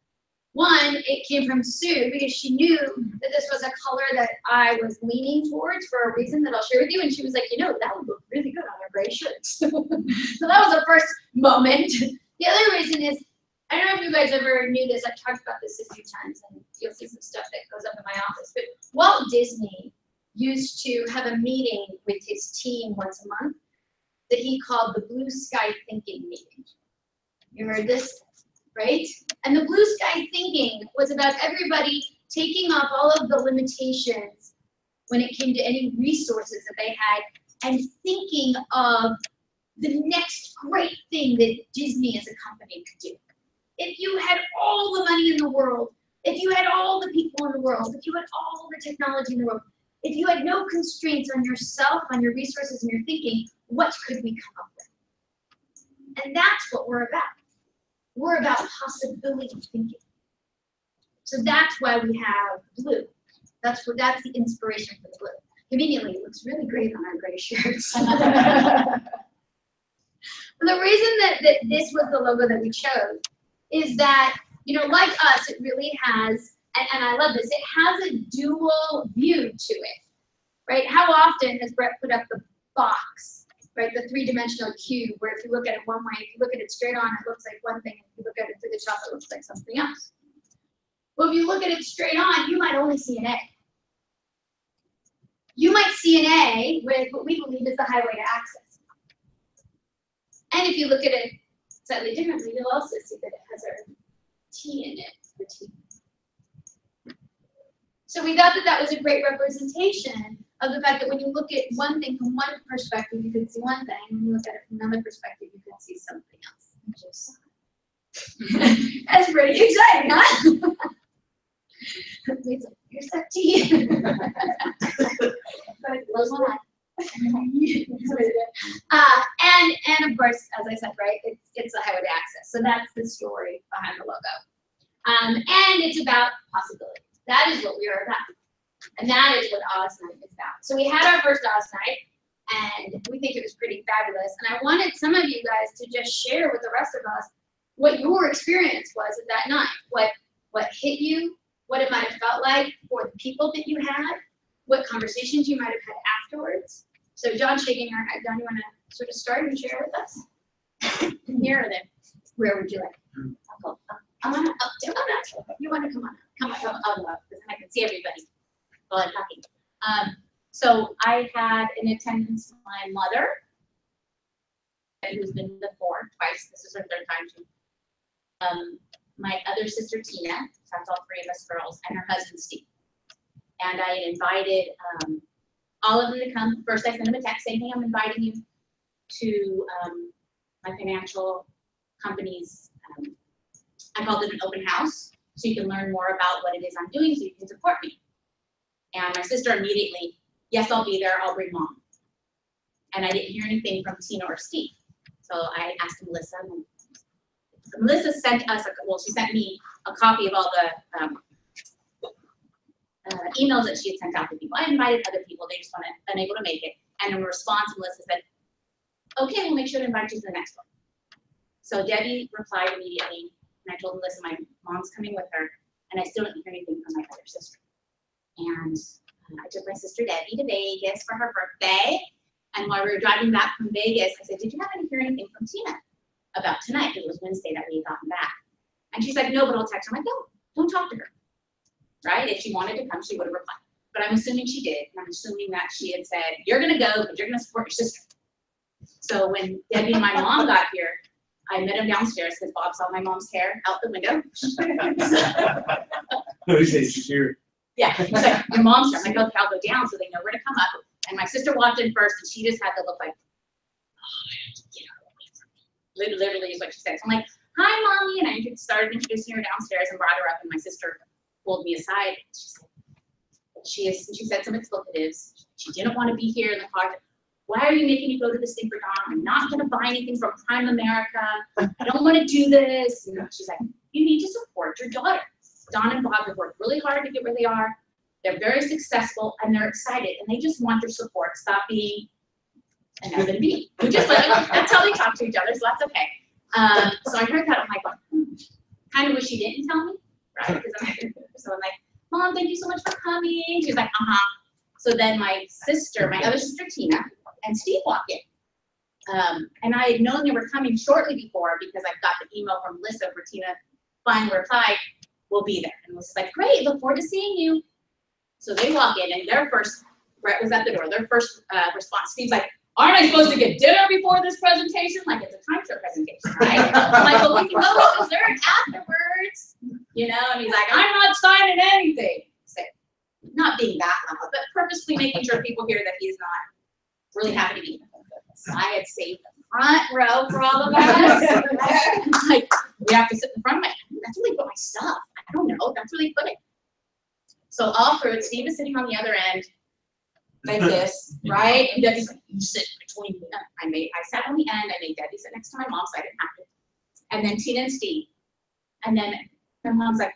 One, it came from Sue because she knew that this was a color that I was leaning towards for a reason that I'll share with you. And she was like, that would look really good on our gray shirts. So that was the first moment. The other reason is, I don't know if you guys ever knew this. I've talked about this a few times, and you'll see some stuff that goes up in my office. But Walt Disney used to have a meeting with his team once a month that he called the Blue Sky Thinking Meeting. You heard this? Right? And the blue sky thinking was about everybody taking off all of the limitations when it came to any resources that they had and thinking of the next great thing that Disney as a company could do. If you had all the money in the world, if you had all the people in the world, if you had all the technology in the world, if you had no constraints on yourself, on your resources, and your thinking, what could we come up with? And that's what we're about. We're about possibility thinking. So that's why we have blue. That's the inspiration for the blue. Conveniently, it looks really great on our gray shirts. The reason that this was the logo that we chose is that, like us, it really has, and I love this, it has a dual view to it, right? How often has Brett put up the box, right? The three-dimensional cube, where if you look at it one way, if you look at it straight on, it looks like one thing. If you look at it through the top, it looks like something else. Well, if you look at it straight on, you might only see an A. You might see an A with what we believe is the highway to access. And if you look at it slightly differently, you'll also see that it has our T in it, the T. So we thought that that was a great representation of the fact that when you look at one thing from one perspective, you can see one thing. When you look at it from another perspective, you can see something else. That's pretty exciting, huh? Here's that tea. Close one eye. And of course, as I said, right, it's a highway to access. So that's the story behind the logo. And it's about possibility. That is what we are about. And that is what Oz-Night is about. So we had our first Oz-Night, and we think it was pretty fabulous. And I wanted some of you guys to just share with the rest of us what your experience was at that night. What hit you, what it might have felt like for the people that you had, what conversations you might have had afterwards. So John's shaking her head. John, you want to sort of start and share with us? Here or there? Where would you like? I'll go. I want to up. You want to come on? Come on, I'll go up because then I can see everybody while I'm talking. So I had in attendance my mother, who's been before twice. This is her third time too. My other sister Tina, so that's all three of us girls, and her husband Steve. And I had invited all of them to come. First, I sent them a text saying, "Hey, I'm inviting you to my financial company's." I called it an open house, so you can learn more about what it is I'm doing, so you can support me. And my sister immediately, "Yes, I'll be there. I'll bring mom." And I didn't hear anything from Tina or Steve, so I asked Melissa. And Melissa sent us, she sent me a copy of all the emails that she had sent out to people. I invited other people, they just weren't unable to make it. And in response, Melissa said, "Okay, we'll make sure to invite you to the next one." So Debbie replied immediately, and I told Melissa my mom's coming with her, and I still didn't hear anything from my other sister. And I took my sister Debbie to Vegas for her birthday. And while we were driving back from Vegas, I said, "Did you happen to hear anything from Tina about tonight?" Because it was Wednesday that we had gotten back. And she's like, "No, but I'll text her." I'm like, "No, don't talk to her." Right? If she wanted to come, she would have replied. But I'm assuming she did. And I'm assuming that she had said, "You're going to go because you're going to support your sister." So when Debbie and my mom got here, I met them downstairs because Bob saw my mom's hair out the window. No, he says she's here. Yeah, he's like, "Your mom's here." I'm like, "Okay, I'll go down," so they know where to come up. And my sister walked in first, and she just had to look like, "Oh, get her away from me." Literally is what she said. So I'm like, "Hi, Mommy," and I started introducing her downstairs and brought her up, and my sister pulled me aside. She said some explicatives. She didn't want to be here in the car. "Why are you making me go to this thing for Don? I'm not going to buy anything from Prime America. I don't want to do this." And she's like, "You need to support your daughter. Don and Bob have worked really hard to get where they are. They're very successful and they're excited and they just want your support. Stop being an F and B." That's how they talk to each other, so that's okay. So I heard that, I'm like, kind of wish she didn't tell me, right? So I'm like, "Mom, thank you so much for coming." She's like, "Uh-huh." So then my other sister Tina, and Steve walk in. And I had known they were coming shortly before because I got the email from Melissa where Tina finally replied, "We'll be there." And Melissa's like, "Great, look forward to seeing you." So they walk in, and their first, Brett was at the door, their first response, Steve's like, "Aren't I supposed to get dinner before this presentation?" Like it's a timeshare presentation, right? I'm like, "Well, we can go to dessert afterwards." You know, and he's like, "I'm not signing anything." So, not being that loud, but purposely making sure people hear that he's not really happy to be here. So I had saved the front row for all of us. Like, we have to sit in front of that's where they put my stuff. I don't know, that's where they put it. So all through it, Steve is sitting on the other end like this, right? And Debbie's like, "You sit between me." I sat on the end, I made Debbie sit next to my mom so I didn't have to. And then Tina and Steve. And then my mom's like,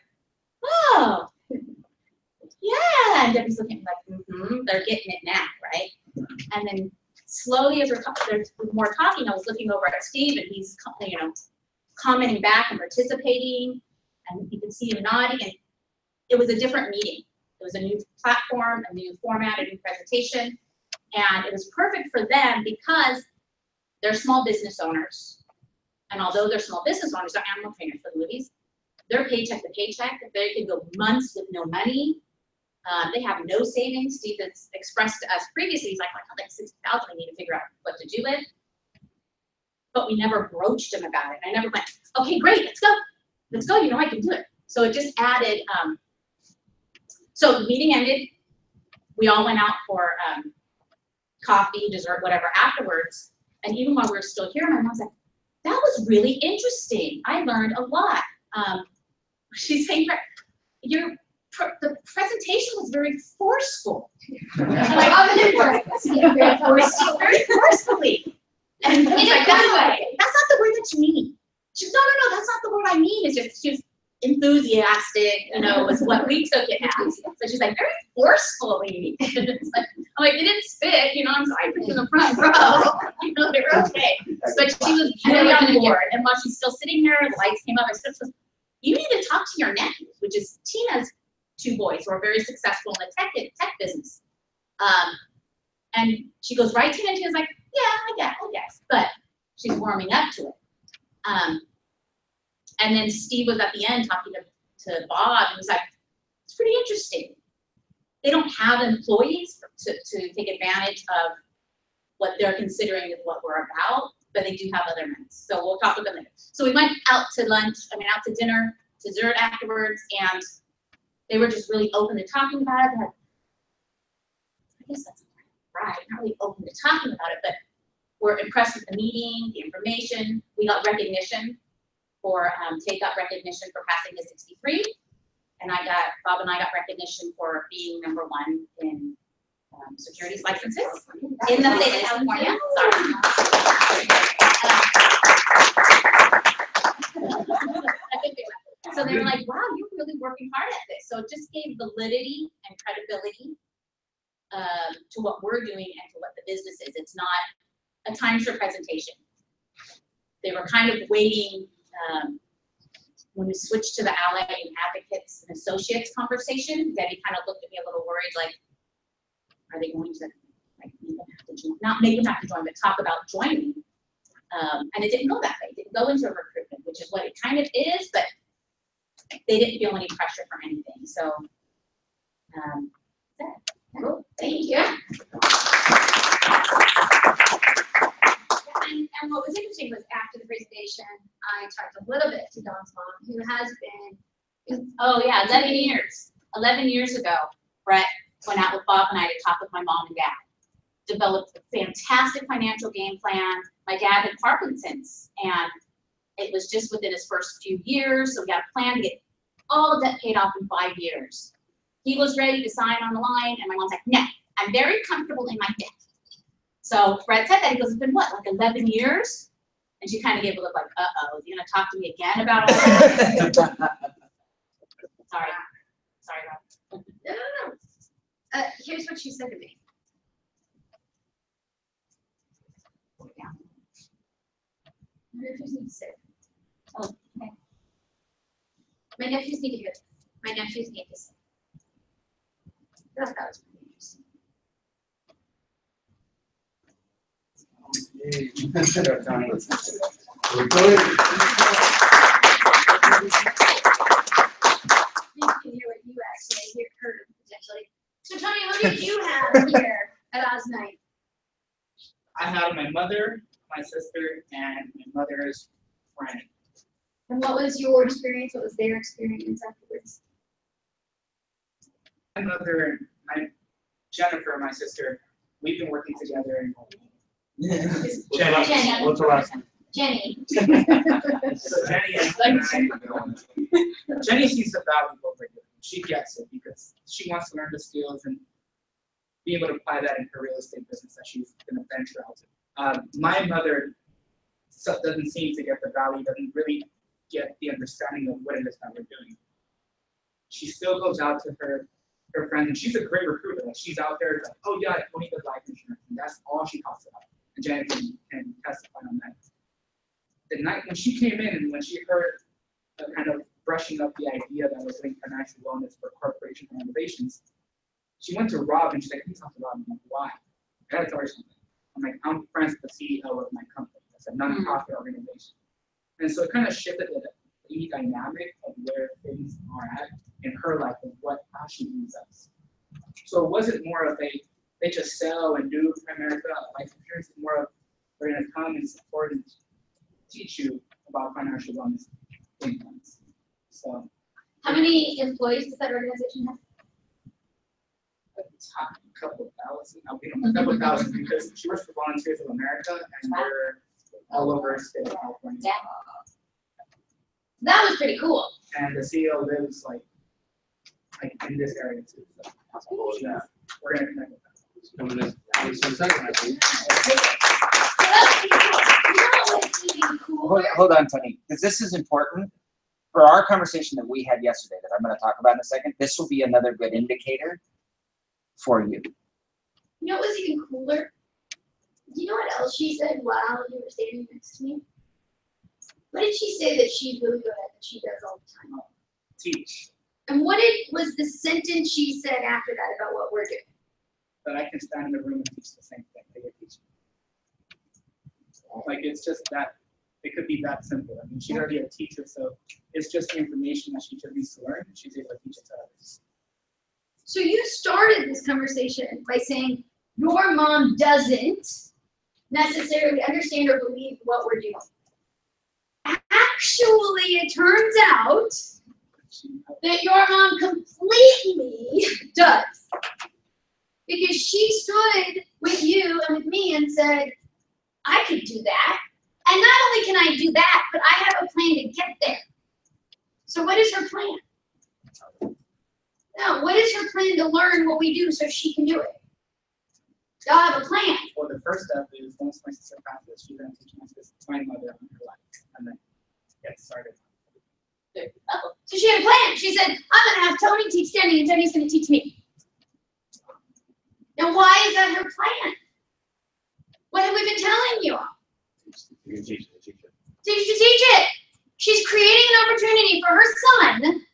"Oh, yeah." And Debbie's looking like, they're getting it now, right? And then slowly as there's more talking, I was looking over at Steve and he's, commenting back and participating, and you can see him nodding, and it was a different meeting. It was a new platform, a new format, a new presentation, and it was perfect for them because they're small business owners. And although they're small business owners, they're animal trainers for the movies. They're paycheck to paycheck. They can go months with no money. They have no savings. Steve has expressed to us previously, he's like, "I got like $60,000 I need to figure out what to do with." But we never broached him about it. I never went, "Okay, great, let's go. Let's go, I can do it." So it just added, so the meeting ended. We all went out for coffee, dessert, whatever afterwards. And even while we were still here, my mom's like, "That was really interesting. I learned a lot." She's saying, the presentation was very forceful. Very forcefully. And he's like, "That's not the word that you mean." She's, "No, that's not the word I mean." It's just, she was enthusiastic, was what we took it as. So she's like, "Very forcefully." It's like, I'm like, "They didn't spit, I'm sorry, in the front row." They were okay. But she was really on board. And while she's still sitting there, the lights came up, I said, "You need to talk to your nephews," which is Tina's two boys who are very successful in the tech business. And she goes right to it, and she was like, yeah, I guess, but she's warming up to it. And then Steve was at the end talking to Bob, and was like, it's pretty interesting. They don't have employees to take advantage of what they're considering is what we're about, but they do have other men. So we'll talk with them later. So we went out to out to dinner, dessert afterwards, and they were just really open to talking about it. They had, I guess that's right, not really open to talking about it, but we're impressed with the meeting, the information. We got recognition for, take-up recognition for passing the 63. And Bob and I got recognition for being #1 in securities licenses in the state of California. So they were like, wow, you're really working hard at this. So it just gave validity and credibility to what we're doing and to what the business is. It's not a timeshare presentation. They were kind of waiting when we switched to the Ally and Advocates and Associates conversation. Debbie kind of looked at me a little worried, like, are they going to like make them have to join? Not make them have to join, but talk about joining. And it didn't go that way. It didn't go into recruitment, which is what it kind of is, but they didn't feel any pressure for anything. So, Cool. Thank you. And what was interesting was after the presentation, I talked a little bit to Dawn's mom, who has been. Oh yeah, 11 years. 11 years ago, Brett went out with Bob and I to talk with my mom and dad. Developed a fantastic financial game plan. My dad had Parkinson's, and it was just within his first few years, so we got a plan to get all the debt paid off in 5 years. He was ready to sign on the line, and my mom's like, no, I'm very comfortable in my debt. So Fred said that. He goes, it's been what, like 11 years? And she kind of gave a look like, uh-oh, is he gonna talk to me again about all that? Sorry, Rob. No. Here's what she said to me. My nephews need to sit. Oh, okay. My nephews need to hear this. My nephews need to sit. I thought that was pretty interesting. You can hear what you actually heard potentially. So Tony, who did you have here at Oz Night? I had my mother, my sister, and my mother's friend. And what was your experience? What was their experience afterwards? My mother, Jennifer, my sister, we've been working together. And Jenny. What's the last name? Jenny. so Jenny sees the value of what we're doing. She gets it because she wants to learn the skills and be able to apply that in her real estate business that she's going to venture out to. My mother doesn't seem to get the value, doesn't really get the understanding of what it is that we're doing. She still goes out to her friends, and she's a great recruiter. Like, she's out there, like, oh yeah, I don't need the life insurance, and that's all she talks about. And Janet can testify on that. The night when she came in and when she heard kind of brushing up the idea that we're doing financial wellness for corporations and organizations, she went to Rob and she's like, "Can you talk to Rob?" I'm like, "Why?" I gotta tell her something. I'm like, "I'm friends with the CEO of my company. It's a nonprofit organization." And so it kind of shifted the dynamic of where things are at in her life and how she views us. So it wasn't more of they just sell and do primarily life insurance. It's more of we're gonna come and support and teach you about financial wellness plans. So How many employees does that organization have? a couple thousand, a couple thousand, because she works for Volunteers of America and they're all over the state of California. Yeah. That was pretty cool. And the CEO lives like in this area too. So we're gonna connect with them. Coming in a second, I think. So that's pretty cool. You know what's even cooler? Hold on, Tony, because this is important. For our conversation that we had yesterday that I'm going to talk about in a second, this will be another good indicator for you. You know what was even cooler? Do you know what else she said while you were standing next to me? What did she say that she's really good at, that she does all the time? Teach. And what was the sentence she said after that about what we're doing? that I can stand in the room and teach the same thing that you're teaching. Like, it's just that, it could be that simple. I mean, she's already a teacher, so it's just the information that she just needs to learn, and she's able to teach it to others. So you started this conversation by saying your mom doesn't necessarily understand or believe what we're doing. Actually, it turns out that your mom completely does. Because she stood with you and with me and said, I could do that. And not only can I do that, but I have a plan to get there. So what is her plan? No, what is her plan to learn what we do so she can do it? Y'all have a plan. Well, the first step is once my sister passes, she's going to teach my mother on her life, and then get started. Oh, so she had a plan. She said, I'm going to have Tony teach Jenny, and Jenny's going to teach me. Now, why is that her plan? What have we been telling you all? You can teach it. Teach it. She's creating an opportunity for her son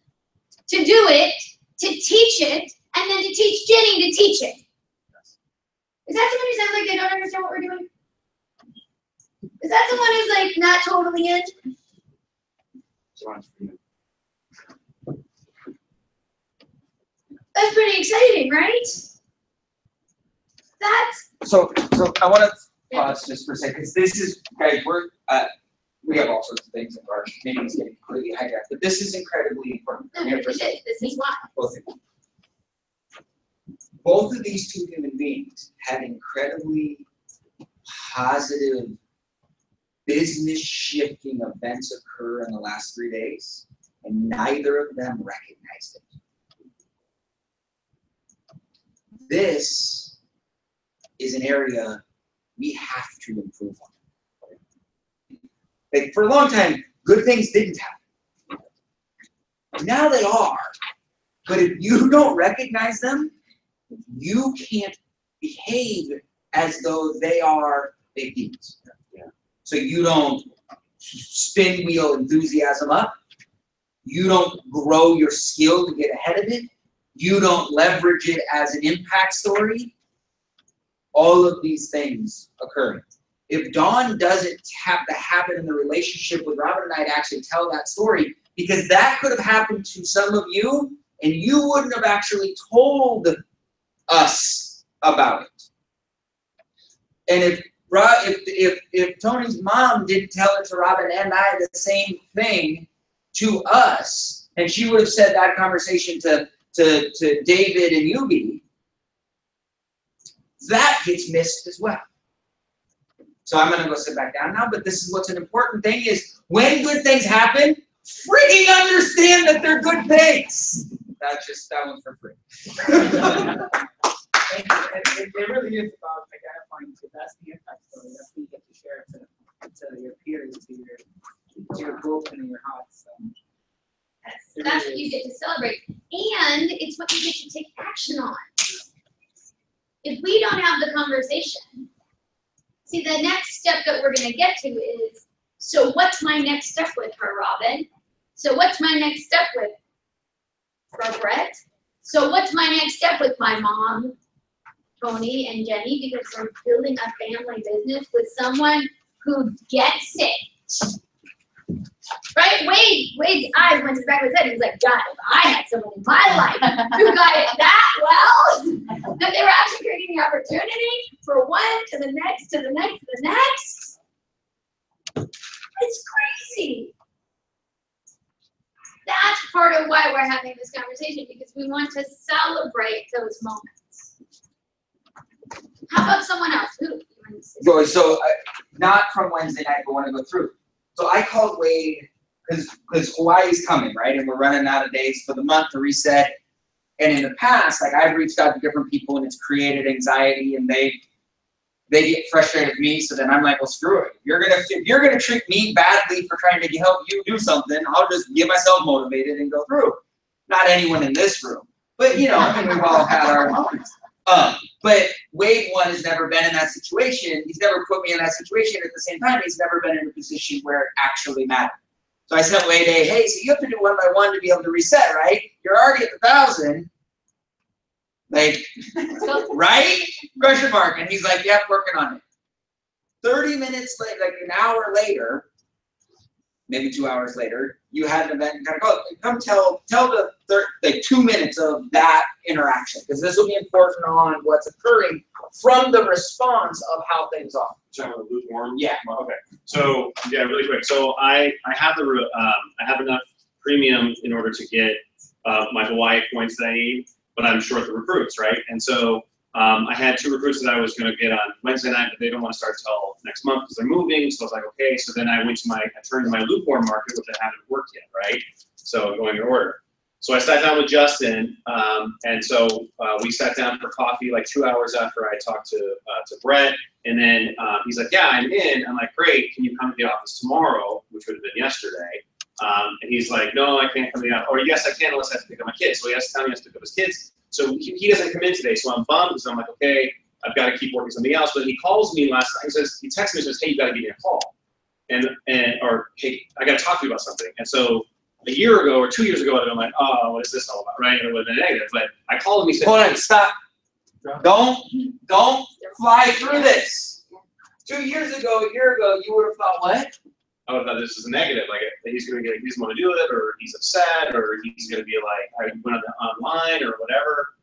to do it, to teach it, and then to teach Jenny to teach it. Is that someone who sounds like they don't understand what we're doing? Is that someone who's like not totally in? That's pretty exciting, right? That's So I want to pause just for a second, because this is, guys, we have all sorts of things in our meetings getting completely hijacked, but this is incredibly important. this is why. Both of these two human beings had incredibly positive business shifting events occur in the last 3 days, and neither of them recognized it. This is an area we have to improve on. Like, for a long time, good things didn't happen. Now they are. But if you don't recognize them, you can't behave as though they are big deals. Yeah. So you don't spin wheel enthusiasm up. You don't grow your skill to get ahead of it. You don't leverage it as an impact story. All of these things occur. If Dawn doesn't have to happen in the relationship with Robin and I to actually tell that story, because that could have happened to some of you, and you wouldn't have actually told us about it. And if Tony's mom didn't tell it to Robin and I the same thing to us, and she would have said that conversation to David and Yubi, that gets missed as well. So I'm gonna go sit back down now, but this is what's an important thing is when good things happen, freaking understand that they're good things. That one's for free. It really is about identifying the best impact story. That's what you get to share to your peers, to your group and your house. So that's what you get to celebrate. And it's what you get to take action on. If we don't have the conversation, see, the next step that we're going to get to is, so what's my next step with her, Robin? So what's my next step with Brett? So what's my next step with my mom, Tony, and Jenny? Because we're building a family business with someone who gets it. Right? Wade's eyes went to the back of his head. He was like, God, if I had someone in my life who got it that well, that they were actually creating the opportunity for one to the next, to the next, to the next. It's crazy. That's part of why we're having this conversation, because we want to celebrate those moments. How about someone else? Who? So not from Wednesday night, but want to go through. So I called Wade because Hawaii's coming, right? And we're running out of days for the month to reset. And in the past, like I've reached out to different people and it's created anxiety and they get frustrated with me. So then I'm like, well, screw it. If you're gonna treat me badly for trying to help you do something, I'll just get myself motivated and go through. Not anyone in this room, but you know, I mean, we've all had our moments. But Wade one has never been in that situation. He's never put me in that situation. At the same time, he's never been in a position where it actually mattered. So I sent Wade hey, so you have to do one by one to be able to reset, right? You're already at 1,000. Like, right? Question mark. And he's like, yep, working on it. 30 minutes later, like an hour later, maybe 2 hours later, you had an event and kind of come tell the like 2 minutes of that interaction, because this will be important on what's occurring from the response of how things are. Talking about lukewarm? Yeah. Okay. So yeah, really quick. So I have I have enough premium in order to get my Hawaii points that I need, but I'm short the recruits, right? And so I had 2 recruits that I was going to get on Wednesday night, but they don't want to start till next month because they're moving. So I was like, okay. So then I turned to my lukewarm market, which I haven't worked yet, right? So going in order. So I sat down with Justin, and so we sat down for coffee like 2 hours after I talked to Brett, and then he's like, yeah, I'm in. I'm like, great, can you come to the office tomorrow, which would have been yesterday. And he's like, no, I can't come to the office. Or yes, I can unless I have to pick up my kids. So he has to tell me he has to pick up his kids. So he doesn't come in today, so I'm bummed because I'm like, okay, I've got to keep working something else. But he calls me last night. He texts me and says, hey, you got to give me a call, or hey, I got to talk to you about something. And so a year ago or 2 years ago, I'd been like, oh, what is this all about, right? And it would have been negative. But I called him. He said, Hold on, stop. Don't fly through this. 2 years ago, a year ago, you would have thought what? I would have thought this is a negative, like he's going to get, he doesn't want to do it, or he's upset, or he's going to be like, I went online or whatever.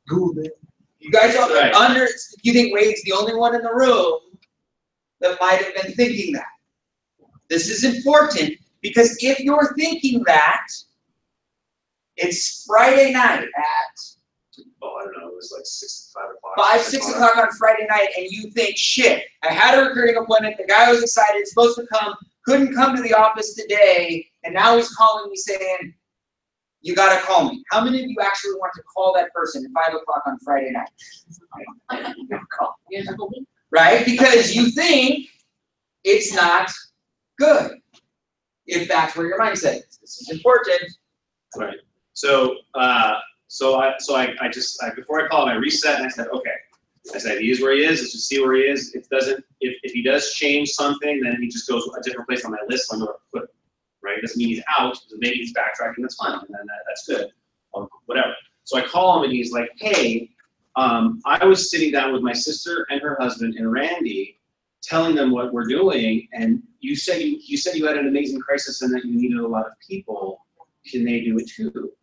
Google it. You guys are Right. you think Wade's the only one in the room that might have been thinking that. This is important because if you're thinking that, it's Friday night at Oh, I don't know, it was like 5 o'clock. 6 o'clock on Friday night, and you think, shit, I had a recruiting appointment, the guy was excited, supposed to come, couldn't come to the office today, and now he's calling me saying, you gotta call me. How many of you actually want to call that person at 5 o'clock on Friday night? Right? Because you think it's not good. If that's where your mindset is. This is important. Right. So, I before I called him, I reset and I said, okay. I said, he is where he is. Let's just see where he is. If he does change something, then he just goes a different place on my list. So I know where to put him. Right? It doesn't mean he's out. Maybe he's backtracking. That's fine. And then that's good. Or whatever. So I call him and he's like, hey, I was sitting down with my sister and her husband and Randy, telling them what we're doing, and you said you had an amazing crisis and that you needed a lot of people. Can they do it too?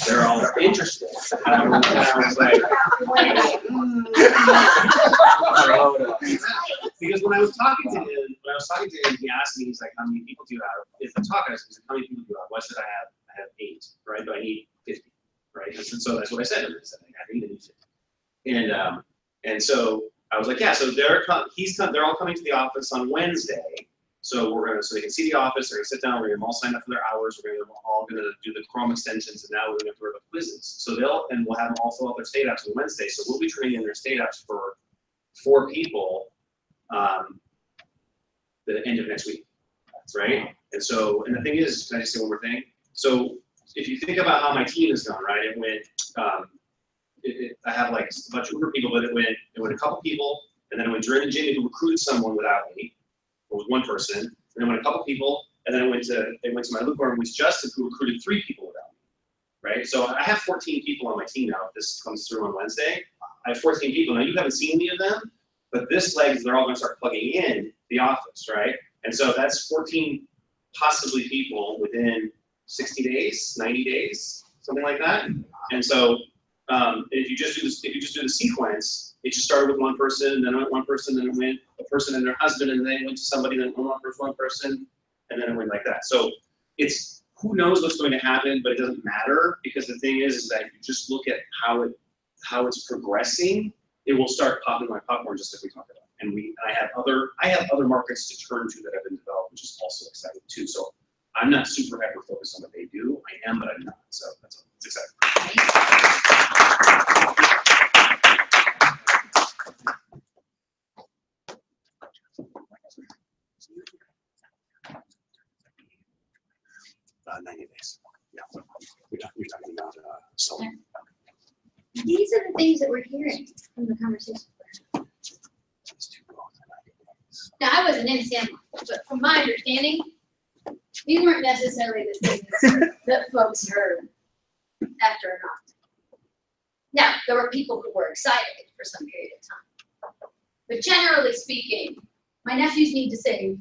They're all interested. And I was like, because when I was talking to him, he asked me, he's like, how many people do you have? If I'm talking, I said, how many people do you have? Well, I said, I have 8, right? But I need 50, right? And so that's what I said to him. I said, I need 50. And so I was like, yeah, so they're all coming to the office on Wednesday. So so they can see the office, they're gonna sit down, we're gonna all sign up for their hours, we're all gonna do the Chrome extensions, and now we're gonna do the quizzes. So we'll have them all fill out their state apps on Wednesday. So we'll be training in their state apps for 4 people, the end of next week, right? And the thing is, can I just say one more thing? So if you think about how my team has gone, right? It went, I have like a bunch of Uber people, but it went a couple people, and then it went Drew and Jimmy who recruited someone without me. It was 1 person, and then went a couple people, and then it went to my lukewarm, which Justin, who recruited 3 people without me, right? So I have 14 people on my team now. If this comes through on Wednesday, I have 14 people. Now you haven't seen any of them, but this legs, they're all going to start plugging in the office, right? And so that's 14 possibly people within 60 days, 90 days, something like that. And so if you just do the sequence. It just started with 1 person, then it went 1 person, then it went a person and their husband, and then it went to somebody, then one person, and then it went like that. So it's, who knows what's going to happen, but it doesn't matter, because the thing is that if you just look at how it's progressing, it will start popping like popcorn, just like we talked about. And I have other markets to turn to that have been developed, which is also exciting too. So I'm not super hyper focused on what they do. I am, but I'm not. So it's exciting. Uh, 90 days. Yeah. You're talking about solar. These are the things that we're hearing from the conversation. Now, I wasn't in San Juan, but from my understanding, these weren't necessarily the things that folks heard after a knock. Now, there were people who were excited for some period of time. But generally speaking, my nephews need to save.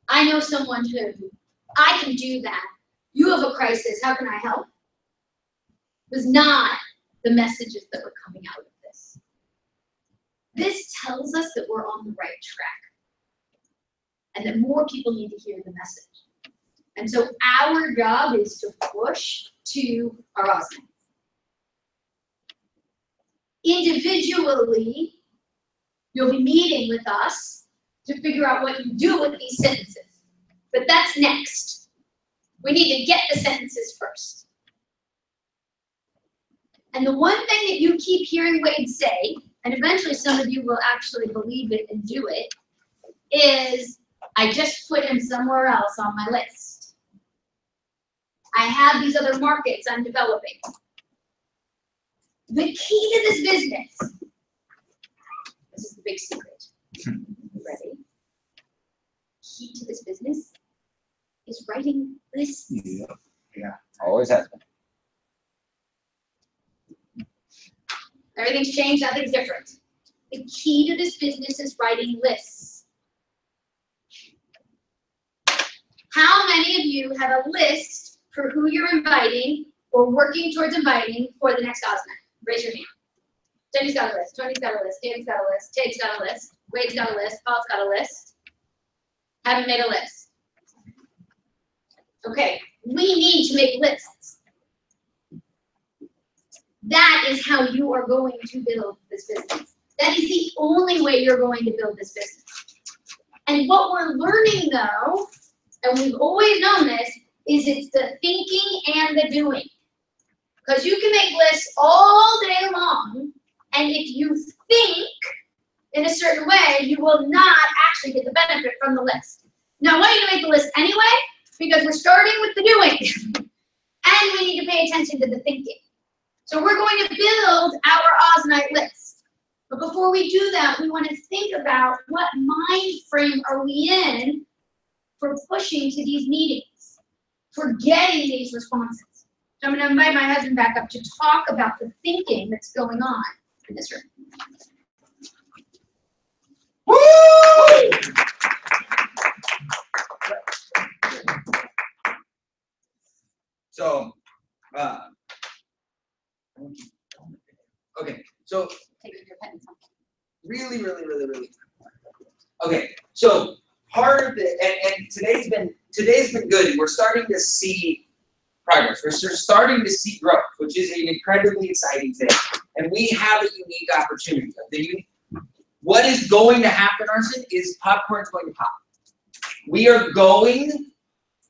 I know someone who, I can do that. You have a crisis, how can I help? Was not the messages that were coming out of this. This tells us that we're on the right track and that more people need to hear the message. And so our job is to push to our Osmonds. Individually, you'll be meeting with us to figure out what you do with these sentences. But that's next. We need to get the sentences first. And the one thing that you keep hearing Wade say, and eventually some of you will actually believe it and do it, is, I just put him somewhere else on my list. I have these other markets I'm developing. The key to this business, this is the big secret. Ready? Key to this business is writing lists. Yeah, always has been. Everything's changed, nothing's different. The key to this business is writing lists. How many of you have a list for who you're inviting or working towards inviting for the next Osmond? Raise your hand. Jenny's got a list, Tony's got a list, David's got a list, Tate's got a list, Wade's got a list, Paul's got a list. Haven't made a list. Okay, we need to make lists. That is how you are going to build this business. That is the only way you're going to build this business. And what we're learning though, and we've always known this, is it's the thinking and the doing. Because you can make lists all day long, and if you think in a certain way, you will not actually get the benefit from the list. Now, I want you to make the list anyway, because we're starting with the doing. And we need to pay attention to the thinking. So we're going to build our Osmonite list. But before we do that, we want to think about what mind frame are we in for pushing to these meetings, for getting these responses. So I'm going to invite my husband back up to talk about the thinking that's going on in this room. Woo! So, okay, so Take your pen. really. Okay, so part of the and today's been good, and we're starting to see progress. We're starting to see growth, which is an incredibly exciting thing. And we have a unique opportunity. What is going to happen, Arson, is popcorn's going to pop. We are going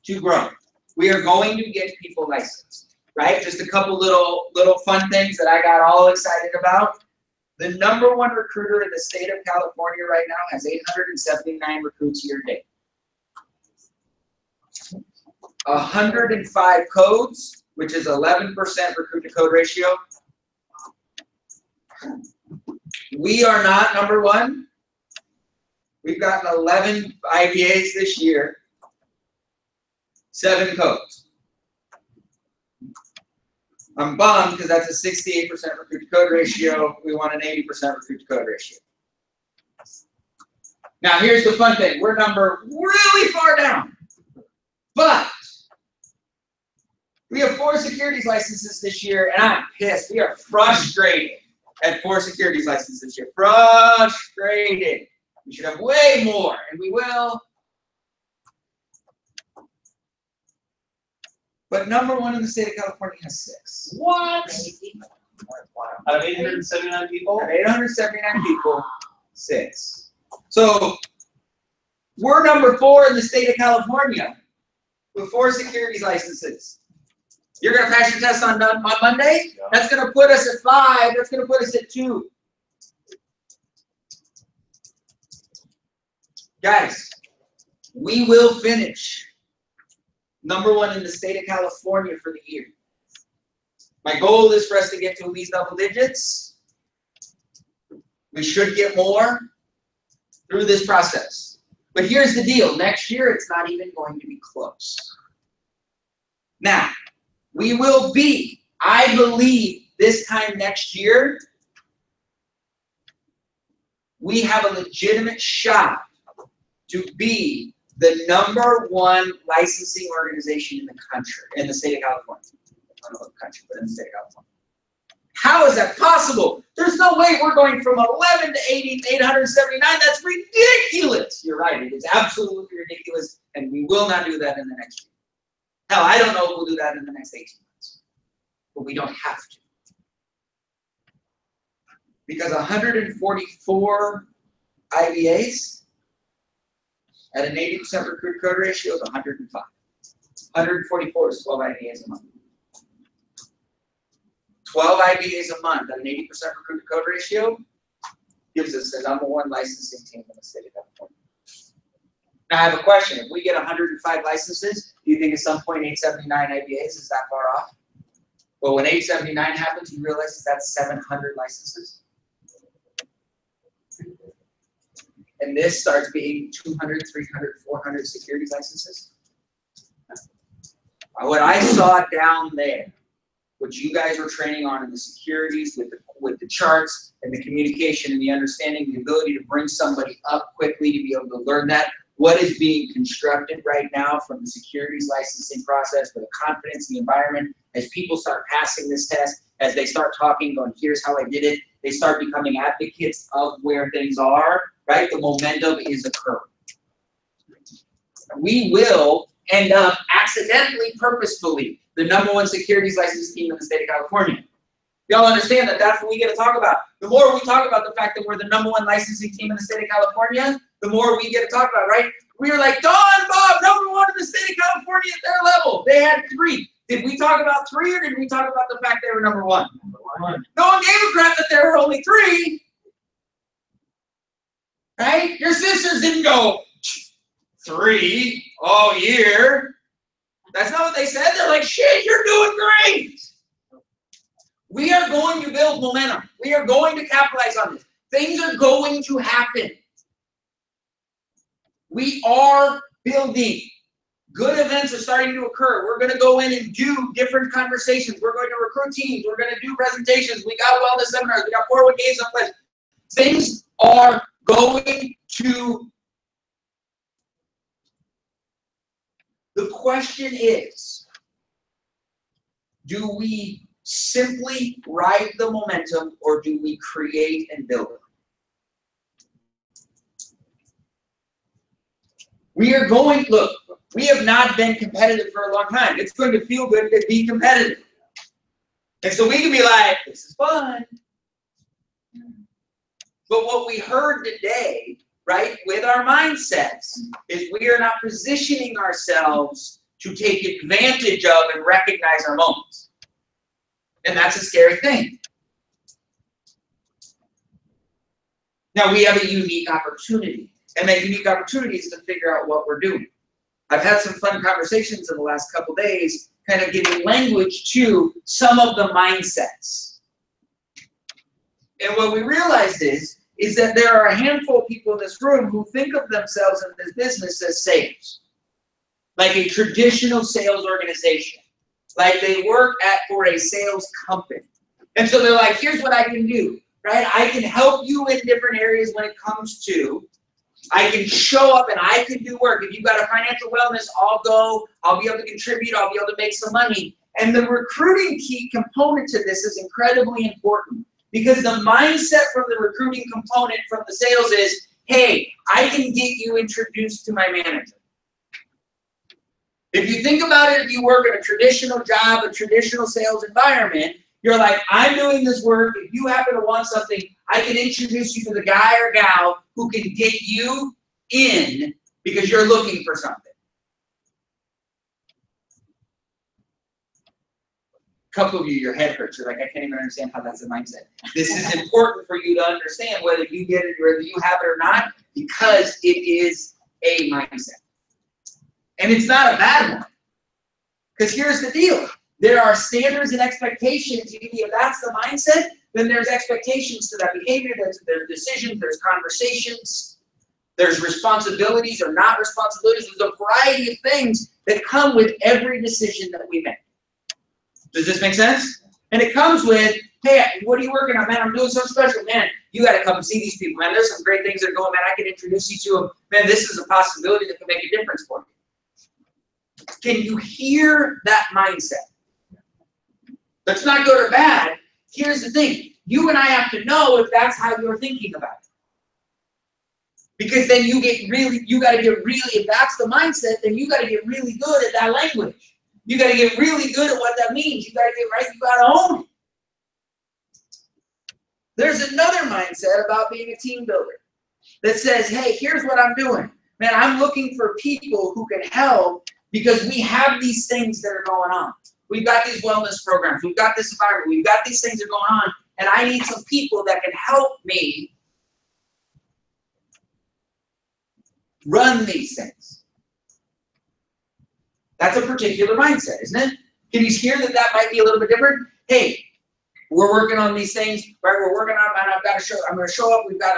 to grow. We are going to get people licensed, right? Just a couple little fun things that I got all excited about. The #1 recruiter in the state of California right now has 879 recruits year to date. 105 codes, which is 11% recruit to code ratio. We are not #1. We've gotten 11 IBAs this year, 7 codes. I'm bummed because that's a 68% recruit to code ratio. We want an 80% recruit to code ratio. Now here's the fun thing. We're number really far down. But we have 4 securities licenses this year, and I'm pissed. We are frustrated at 4 securities licenses this year. Frustrated. We should have way more, and we will. But #1 in the state of California has 6. What? Out of 879 people? Out of 879 people, 6. So we're #4 in the state of California with 4 securities licenses. You're going to pass your test on Monday? Yeah. That's going to put us at 5. That's going to put us at 2. Guys, we will finish #1 in the state of California for the year. My goal is for us to get to at least double digits. We should get more through this process. But here's the deal. Next year, it's not even going to be close. Now, we will be, I believe this time next year, we have a legitimate shot to be the #1 licensing organization in the country, in the state of California. I don't know what country, but in the state of California. How is that possible? There's no way we're going from 11 to 879. That's ridiculous. You're right. It is absolutely ridiculous, and we will not do that in the next year. Hell, I don't know if we'll do that in the next 18 months, but we don't have to. Because 144 IBAs at an 80% recruit code ratio is 105. 144 is 12 IBAs a month. 12 IBAs a month at an 80% recruit code ratio gives us the #1 licensing team in the state of California. Now I have a question. If we get 105 licenses, do you think at some point 879 IBAs is that far off? Well, when 879 happens, you realize that's 700 licenses. And this starts being 200, 300, 400 securities licenses. What I saw down there, what you guys were training on in the securities with the charts and the communication and the understanding, the ability to bring somebody up quickly to be able to learn that. What is being constructed right now from the securities licensing process for the confidence in the environment, as people start passing this test, as they start talking, going, here's how I did it, they start becoming advocates of where things are, right? The momentum is occurring. We will end up accidentally, purposefully, the #1 securities license team in the state of California. Y'all understand that that's what we get to talk about. The more we talk about the fact that we're the #1 licensing team in the state of California, the more we get to talk about, right? We were like, Don, Bob, #1 in the state of California at their level. They had 3. Did we talk about 3 or did we talk about the fact they were #1? No one gave a crap that there were only 3. Right? Your sisters didn't go 3 all year. That's not what they said. They're like, shit, you're doing great. We are going to build momentum. We are going to capitalize on this. Things are going to happen. We are building. Good events are starting to occur. We're going to go in and do different conversations. We're going to recruit teams. We're going to do presentations. We got wellness seminars. We got 401ks on place. Things are going to. The question is, do we simply ride the momentum or do we create and build it? We are going, look, we have not been competitive for a long time. It's going to feel good to be competitive. And so we can be like, this is fun. But what we heard today, right, with our mindsets, is we are not positioning ourselves to take advantage of and recognize our moments. And that's a scary thing. Now we have a unique opportunity. And that unique opportunity is to figure out what we're doing. I've had some fun conversations in the last couple days, kind of giving language to some of the mindsets. And what we realized is that there are a handful of people in this room who think of themselves in this business as sales. Like a traditional sales organization. Like they work for a sales company. And so they're like, here's what I can do, right? I can help you in different areas when it comes to, I can show up and I can do work. If you've got a financial wellness, I'll go, I'll be able to contribute, I'll be able to make some money. And the recruiting key component to this is incredibly important because the mindset from the recruiting component from the sales is, hey, I can get you introduced to my manager. If you think about it, if you work in a traditional job, a traditional sales environment, you're like, I'm doing this work. If you happen to want something, I can introduce you to the guy or gal who can get you in because you're looking for something. A couple of you, your head hurts. You're like, I can't even understand how that's a mindset. This is important for you to understand whether you get it, whether you have it or not, because it is a mindset. And it's not a bad one. Because here's the deal. There are standards and expectations. If that's the mindset, then there's expectations to that behavior. There's decisions, there's conversations, there's responsibilities or not responsibilities. There's a variety of things that come with every decision that we make. Does this make sense? And it comes with, hey, what are you working on? Man, I'm doing something special. Man, you got to come and see these people. Man, there's some great things that are going. Man, I can introduce you to them. Man, this is a possibility that can make a difference for you. Can you hear that mindset? That's not good or bad. Here's the thing. You and I have to know if that's how you're thinking about it. Because then you got to get really, if that's the mindset, then you got to get really good at that language. You got to get really good at what that means. You got to get right, you got to own it. There's another mindset about being a team builder that says, hey, here's what I'm doing. Man, I'm looking for people who can help because we have these things that are going on. We've got these wellness programs. We've got this environment. We've got these things that are going on. And I need some people that can help me run these things. That's a particular mindset, isn't it? Can you hear that that might be a little bit different? Hey, we're working on these things, right? We're working on, and I've got to show. I'm going to show up. We've got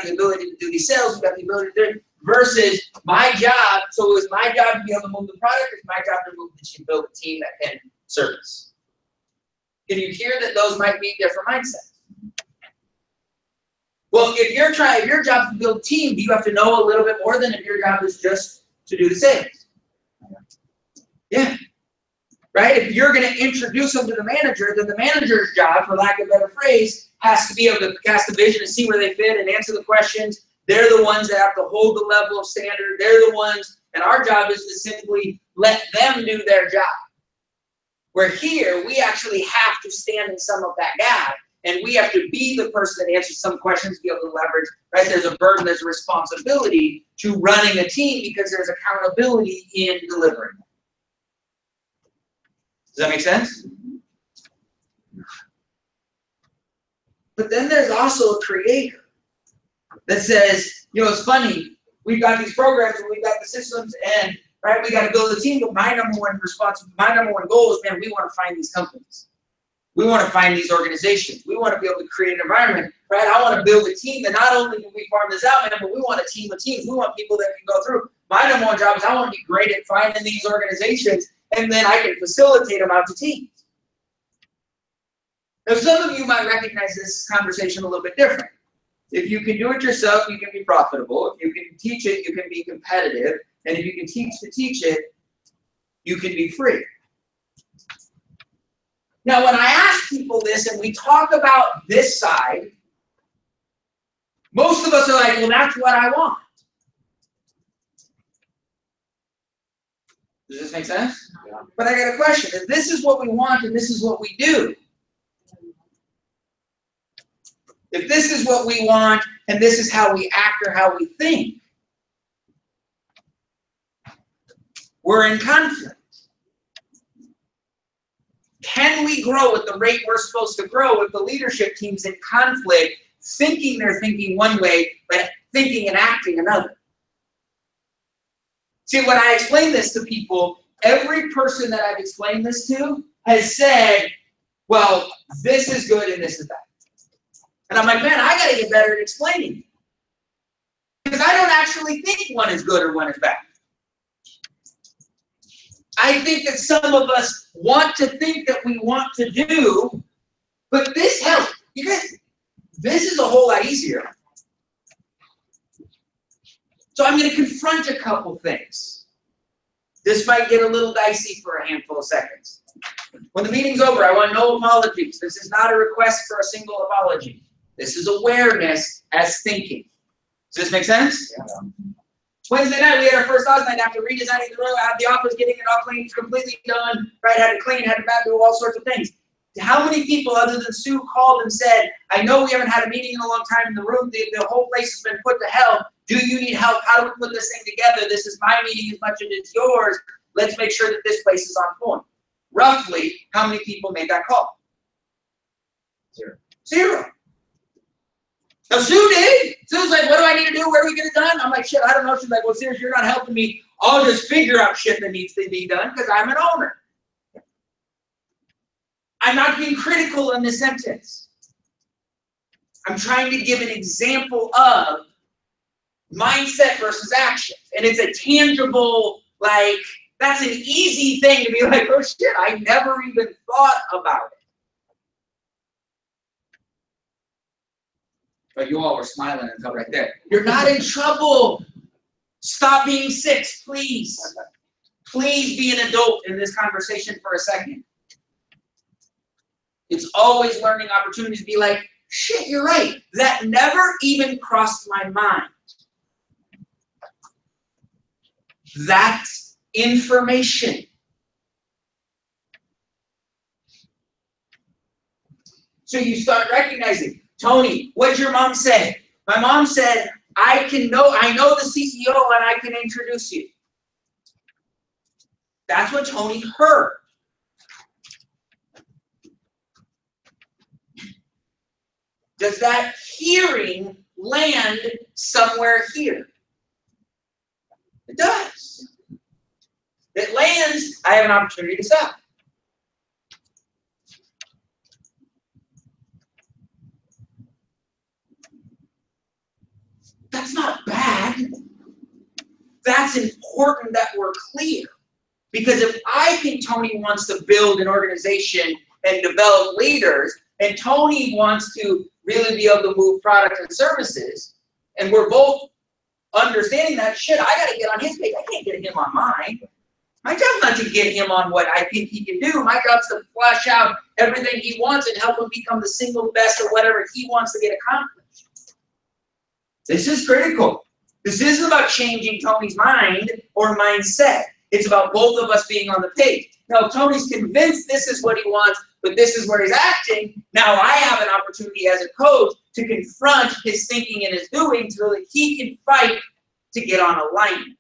the ability to do these sales. We've got the ability to do it. Versus my job. So it's my job to be able to move the product. It's my job to move the team, build a team that can service. Can you hear that those might be different mindsets? Well, if your job is to build a team, do you have to know a little bit more than if your job is just to do the sales? Yeah. Right? If you're going to introduce them to the manager, then the manager's job, for lack of a better phrase, has to be able to cast a vision and see where they fit and answer the questions. They're the ones that have to hold the level of standard. They're the ones, and our job is to simply let them do their job. Where here, we actually have to stand in some of that gap, and we have to be the person that answers some questions, be able to leverage, right? There's a burden, there's a responsibility to running a team because there's accountability in delivering. Does that make sense? But then there's also a creator that says, you know, it's funny, we've got these programs and we've got the systems and, right, we got to build a team, but my number one goal is, man, we want to find these companies. We want to find these organizations. We want to be able to create an environment, right? I want to build a team that not only do we farm this out, man, but we want a team of teams. We want people that can go through. My number one job is I want to be great at finding these organizations, and then I can facilitate them out to teams. Now, some of you might recognize this conversation a little bit different. If you can do it yourself, you can be profitable. If you can teach it, you can be competitive. And if you can teach it, you can be free. Now, when I ask people this and we talk about this side, most of us are like, well, that's what I want. Does this make sense? Yeah. But I got a question. If this is what we want and this is what we do, if this is what we want and this is how we act or how we think, we're in conflict. Can we grow at the rate we're supposed to grow if the leadership team's in conflict, thinking they're thinking one way, but thinking and acting another? See, when I explain this to people, every person that I've explained this to has said, well, this is good and this is bad. And I'm like, man, I got to get better at explaining. Because I don't actually think one is good or one is bad. I think that some of us want to think that we want to do, but this helps. You guys, this is a whole lot easier. So I'm going to confront a couple things. This might get a little dicey for a handful of seconds. When the meeting's over, I want no apologies. This is not a request for a single apology. This is awareness as thinking. Does this make sense? Yeah. Wednesday night, we had our first office night after redesigning the room, out of the office, getting it all clean, completely done, right? Had to clean, had to do all sorts of things. How many people other than Sue called and said, I know we haven't had a meeting in a long time in the room, the whole place has been put to hell. Do you need help? How do we put this thing together? This is my meeting as much as it's yours. Let's make sure that this place is on point. Roughly, how many people made that call? Zero. Now, Sue did. Sue's like, what do I need to do? Where do we get it done? I'm like, shit, I don't know. She's like, well, seriously, you're not helping me. I'll just figure out shit that needs to be done because I'm an owner. I'm not being critical in this sentence. I'm trying to give an example of mindset versus action. And it's a tangible, like, That's an easy thing to be like, oh shit, I never even thought about it. But you all were smiling until right there. You're not in trouble. Stop being 6, please. Please be an adult in this conversation for a second. It's always learning opportunities to be like, shit, you're right. That never even crossed my mind. That's information. So you start recognizing, Tony, what'd your mom say? My mom said, I know the CEO and I can introduce you. That's what Tony heard. Does that hearing land somewhere here? It does. It lands, I have an opportunity to sell. That's not bad. That's important that we're clear. Because if I think Tony wants to build an organization and develop leaders, and Tony wants to really be able to move products and services, and we're both understanding that, shit, I gotta get on his page. I can't get him on mine. My job's not to get him on what I think he can do. My job's to flesh out everything he wants and help him become the single best at whatever he wants to get accomplished. This is critical. This isn't about changing Tony's mind or mindset. It's about both of us being on the page. Now, if Tony's convinced this is what he wants, but this is where he's acting, now I have an opportunity as a coach to confront his thinking and his doing so that he can fight to get on alignment.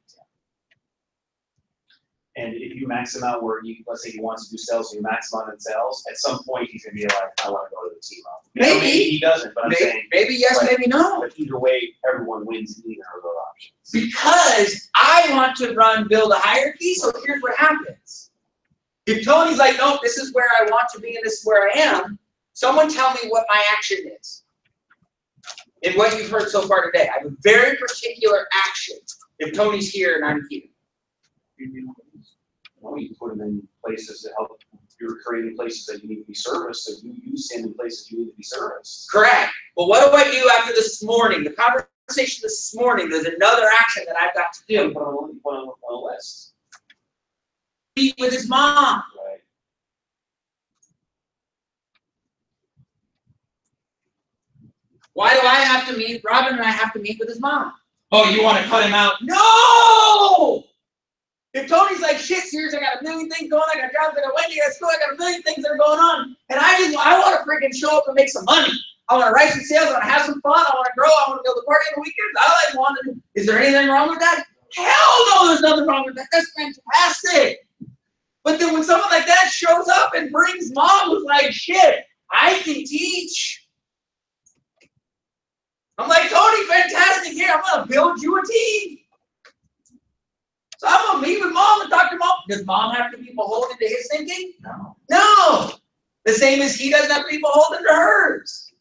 And if you max him out where let's say he wants to do sales, so you max him out in sales, at some point he's gonna be like, I want to go to the team up. Maybe. Maybe he doesn't, but I'm saying Maybe yes, but- maybe no. but either way, everyone wins in either of those options. Because I want to build a hierarchy, so here's what happens. If Tony's like, nope, this is where I want to be and this is where I am, someone tell me what my action is. In what you've heard so far today. I have a very particular action if Tony's here and I'm here. Well, you put them in places to help. You're creating places that you need to be serviced, so you stand in places you need to be serviced. Correct. But what do I do after this morning? The conversation this morning, there's another action that I've got to do. Put on a list. Meet with his mom. Right. Why do I have to meet? Robin and I have to meet with his mom. Oh, you want to cut him out? No! If Tony's like, shit, seriously, I got a million things going on, I got jobs, I got Wendy at school, I got a million things that are going on, and I want to freaking show up and make some money. I want to write some sales, I want to have some fun, I want to grow, I want to go to the party on the weekends, I want to do. Is there anything wrong with that? Hell no, there's nothing wrong with that. That's fantastic. But then when someone like that shows up and brings mom who's like, shit, I can teach. I'm like, Tony, fantastic, here, I'm going to build you a team. So I'm going to meet with mom and talk to mom. Does mom have to be beholden to his thinking? No. No. The same as he doesn't have to be beholden to hers.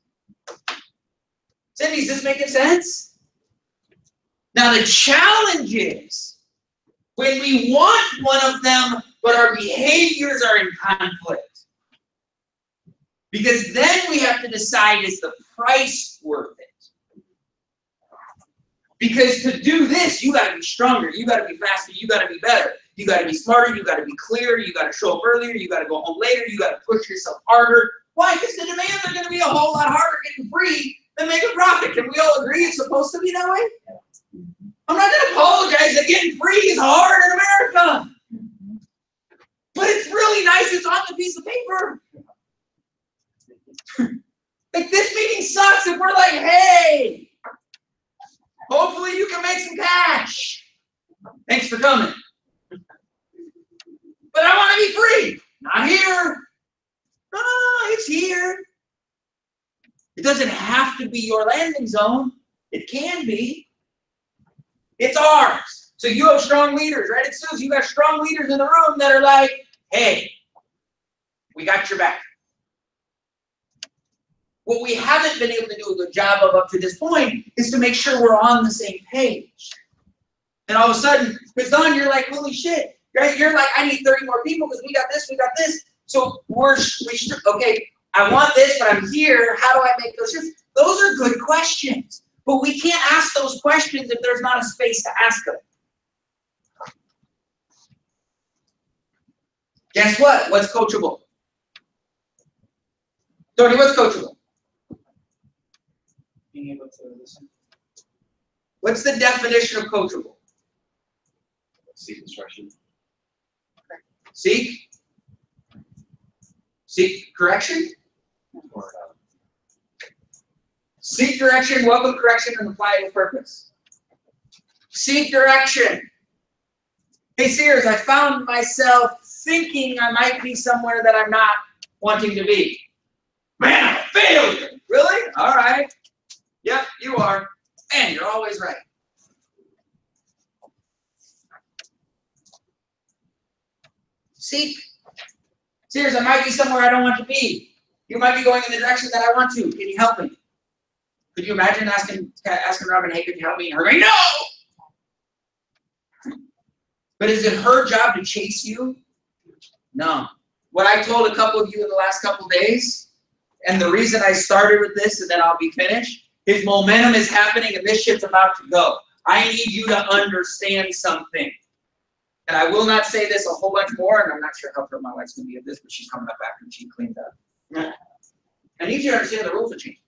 Cindy, is this making sense? Now the challenge is when we want one of them, but our behaviors are in conflict. Because then we have to decide, is the price worth it? Because to do this, you got to be stronger, you got to be faster, you got to be better, you got to be smarter, you got to be clearer, you got to show up earlier, you got to go home later, you got to push yourself harder. Why? Because the demands are going to be a whole lot harder getting free than making profit. Can we all agree it's supposed to be that way? I'm not going to apologize that getting free is hard in America. But it's really nice it's on the piece of paper. Like this meeting sucks if we're like, hey, hopefully you can make some cash. Thanks for coming. But I want to be free. Not here. No, it's here. It doesn't have to be your landing zone. It can be. It's ours. So you have strong leaders, right? It says you got strong leaders in the room that are like, hey, we got your back. What we haven't been able to do a good job of up to this point is to make sure we're on the same page. And all of a sudden, because Don, you're like, holy shit, right? You're like, I need 30 more people because we got this. So okay, I want this, but I'm here. How do I make those shifts? Those are good questions, but we can't ask those questions if there's not a space to ask them. Guess what? What's coachable? Tony, what's coachable? Being able to listen. What's the definition of coachable? Seek instruction. Seek correction? Or, Seek direction, welcome correction, and apply it with purpose. Seek direction. Hey Sears, I found myself thinking I might be somewhere that I'm not wanting to be. Man, I'm a failure. Really? All right. Yep, you are. Man, you're always right. Seek. Sears, I might be somewhere I don't want to be. You might be going in the direction that I want to. Can you help me? Could you imagine asking Robin, hey, could you help me? And her going, no! But is it her job to chase you? No. What I told a couple of you in the last couple of days, and the reason I started with this and then I'll be finished, is momentum is happening and this shit's about to go. I need you to understand something. And I will not say this a whole bunch more, and I'm not sure how proud my wife's going to be of this, but she's coming up after she cleaned up. I need you to understand the rules are changing.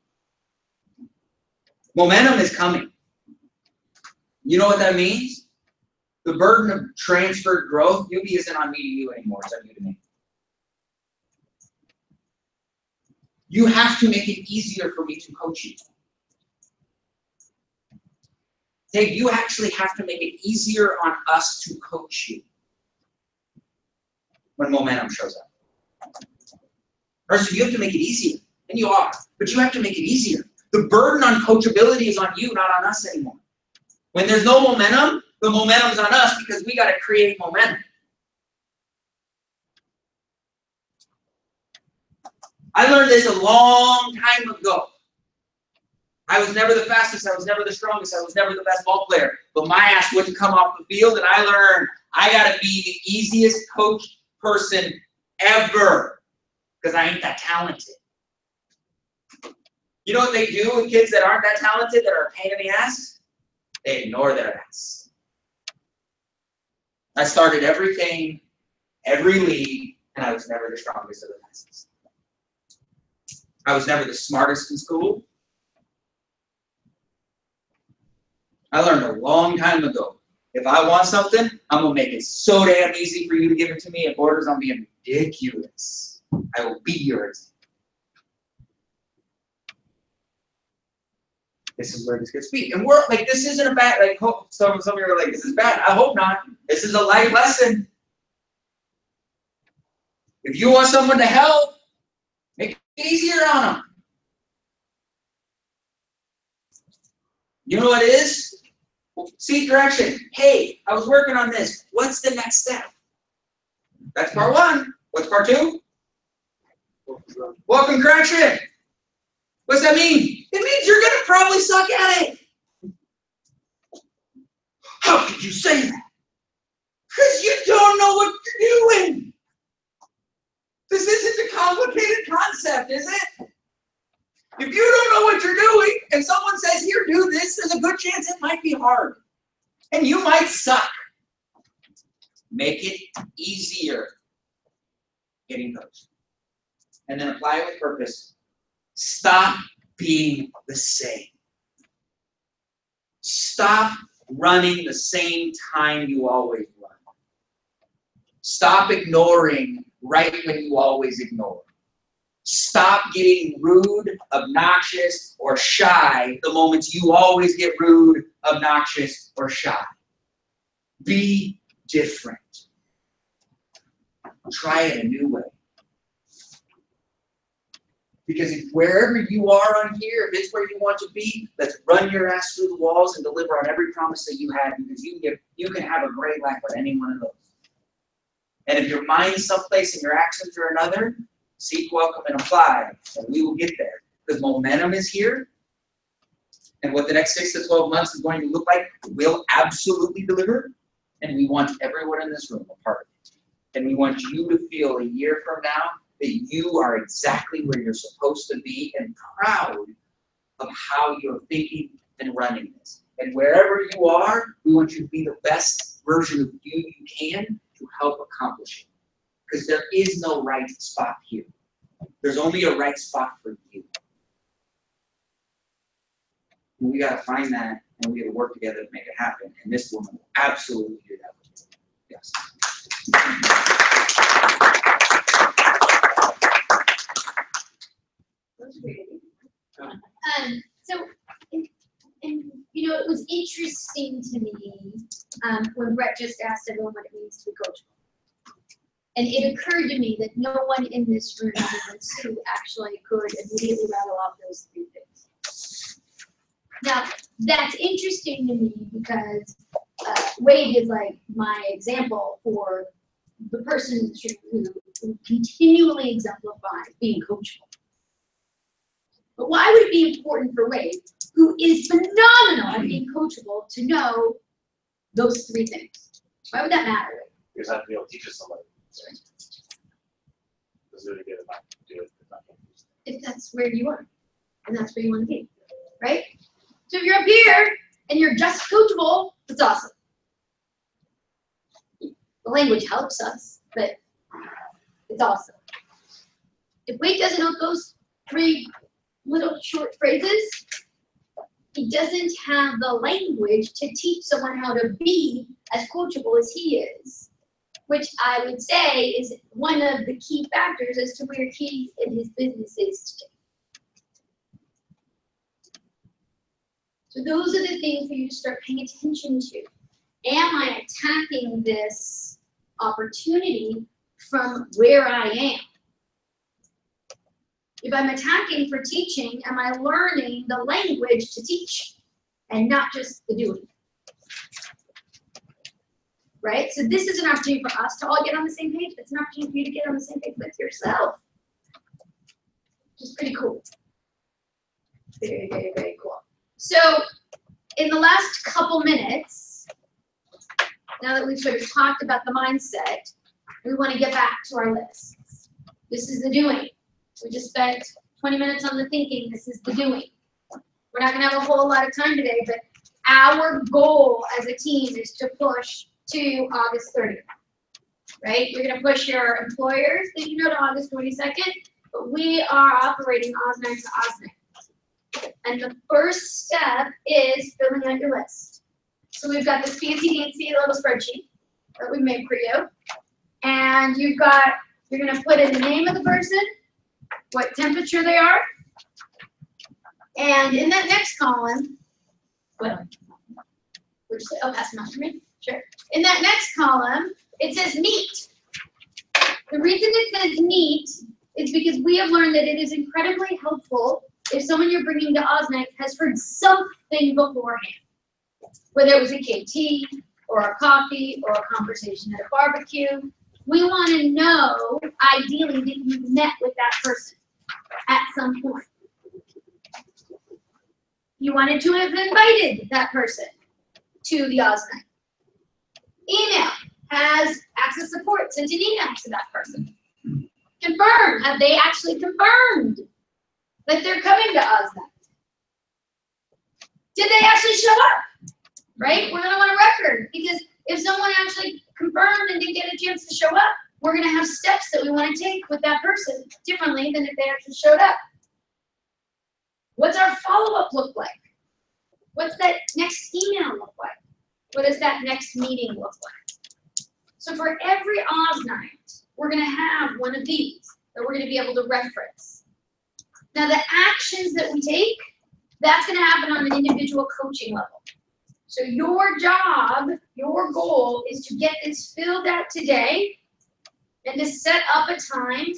Momentum is coming. You know what that means? The burden of transferred growth, UB isn't on me to you anymore, it's on you to me. You have to make it easier for me to coach you. Dave, you actually have to make it easier on us to coach you when momentum shows up. First, you have to make it easier, and you are, but you have to make it easier. The burden on coachability is on you, not on us anymore. When there's no momentum, the momentum's on us because we got to create momentum. I learned this a long time ago. I was never the fastest, I was never the strongest, I was never the best ball player, but my ass wouldn't come off the field, and I learned I got to be the easiest coached person ever because I ain't that talented. You know what they do with kids that aren't that talented, that are a pain in the ass? They ignore their ass. I started everything, every league, and I was never the strongest or the fastest. I was never the smartest in school. I learned a long time ago, if I want something, I'm going to make it so damn easy for you to give it to me. It borders on being ridiculous. I will be yours. This is where this gets beat. And we're like, this isn't a bad, like, some of you are like, this is bad. I hope not. This is a life lesson. If you want someone to help, make it easier on them. You know what it is? Seek direction. Hey, I was working on this. What's the next step? That's part one. What's part two? Welcome correction. What's that mean? It means you're going to probably suck at it. How could you say that? Because you don't know what you're doing. This isn't a complicated concept, is it? If you don't know what you're doing and someone says, here, do this, there's a good chance it might be hard. And you might suck. Make it easier getting those. And then apply it with purpose. Stop being the same. Stop running the same time you always run. Stop ignoring right when you always ignore. Stop getting rude, obnoxious, or shy the moments you always get rude, obnoxious, or shy. Be different. Try it a new way. Because if wherever you are on here, if it's where you want to be, let's run your ass through the walls and deliver on every promise that you had, because you can have a great life with any one of those. And if your mind's someplace and your actions are another, seek, welcome, and apply, and we will get there. Because momentum is here, and what the next 6 to 12 months is going to look like will absolutely deliver. And we want everyone in this room a part of it. And we want you to feel a year from now that you are exactly where you're supposed to be and proud of how you're thinking and running this. And wherever you are, we want you to be the best version of you can to help accomplish it. Because there is no right spot here. There's only a right spot for you. And we got to find that, and we got to work together to make it happen. And this woman will absolutely do that with you. Yes. So, and you know, it was interesting to me when Brett just asked everyone what it means to be coachable. And it occurred to me that no one in this room, other than Sue, actually could immediately rattle off those three things. Now, that's interesting to me because Wade is like my example for the person in this room who continually exemplifies being coachable. But why would it be important for Wade, who is phenomenal at being coachable, to know those three things? Why would that matter? Because I have to be able to teach it somebody. Doesn't really get about do it. If that's where you are, and that's where you want to be, right? So if you're up here and you're just coachable, it's awesome. The language helps us, but it's awesome. If Wade doesn't know those three little short phrases, he doesn't have the language to teach someone how to be as coachable as he is, which I would say is one of the key factors as to where he and his business is today. So those are the things for you to start paying attention to. Am I attacking this opportunity from where I am? If I'm attacking for teaching, am I learning the language to teach and not just the doing? Right? So this is an opportunity for us to all get on the same page. It's an opportunity for you to get on the same page with yourself, which is pretty cool. Very, very, very cool. So in the last couple minutes, now that we've sort of talked about the mindset, we want to get back to our lists. This is the doing. We just spent 20 minutes on the thinking. This is the doing. We're not going to have a whole lot of time today, but our goal as a team is to push to August 30th, right? You're going to push your employers that you know to August 22nd, but we are operating OSNITE to OSNITE. And the first step is filling out your list. So we've got this fancy little spreadsheet that we made for you. And you're going to put in the name of the person, what temperature they are, and in that next column, oh, pass them out for me, sure. In that next column, it says neat. The reason it says neat is because we have learned that it is incredibly helpful if someone you're bringing to OSNITE has heard something beforehand, whether it was a KT or a coffee or a conversation at a barbecue. We want to know, ideally, that you met with that person at some point. You wanted to have invited that person to the OSNITE. Email has access support, sent an email to that person. Confirm, have they actually confirmed that they're coming to OSNITE? Did they actually show up? Right? We're going to want a record, because if someone actually confirmed and didn't get a chance to show up, we're going to have steps that we want to take with that person differently than if they actually showed up. What's our follow-up look like? What's that next email look like? What does that next meeting look like? So for every OSNITE, we're going to have one of these that we're going to be able to reference. Now the actions that we take, that's going to happen on an individual coaching level. So your job, your goal is to get this filled out today and to set up a time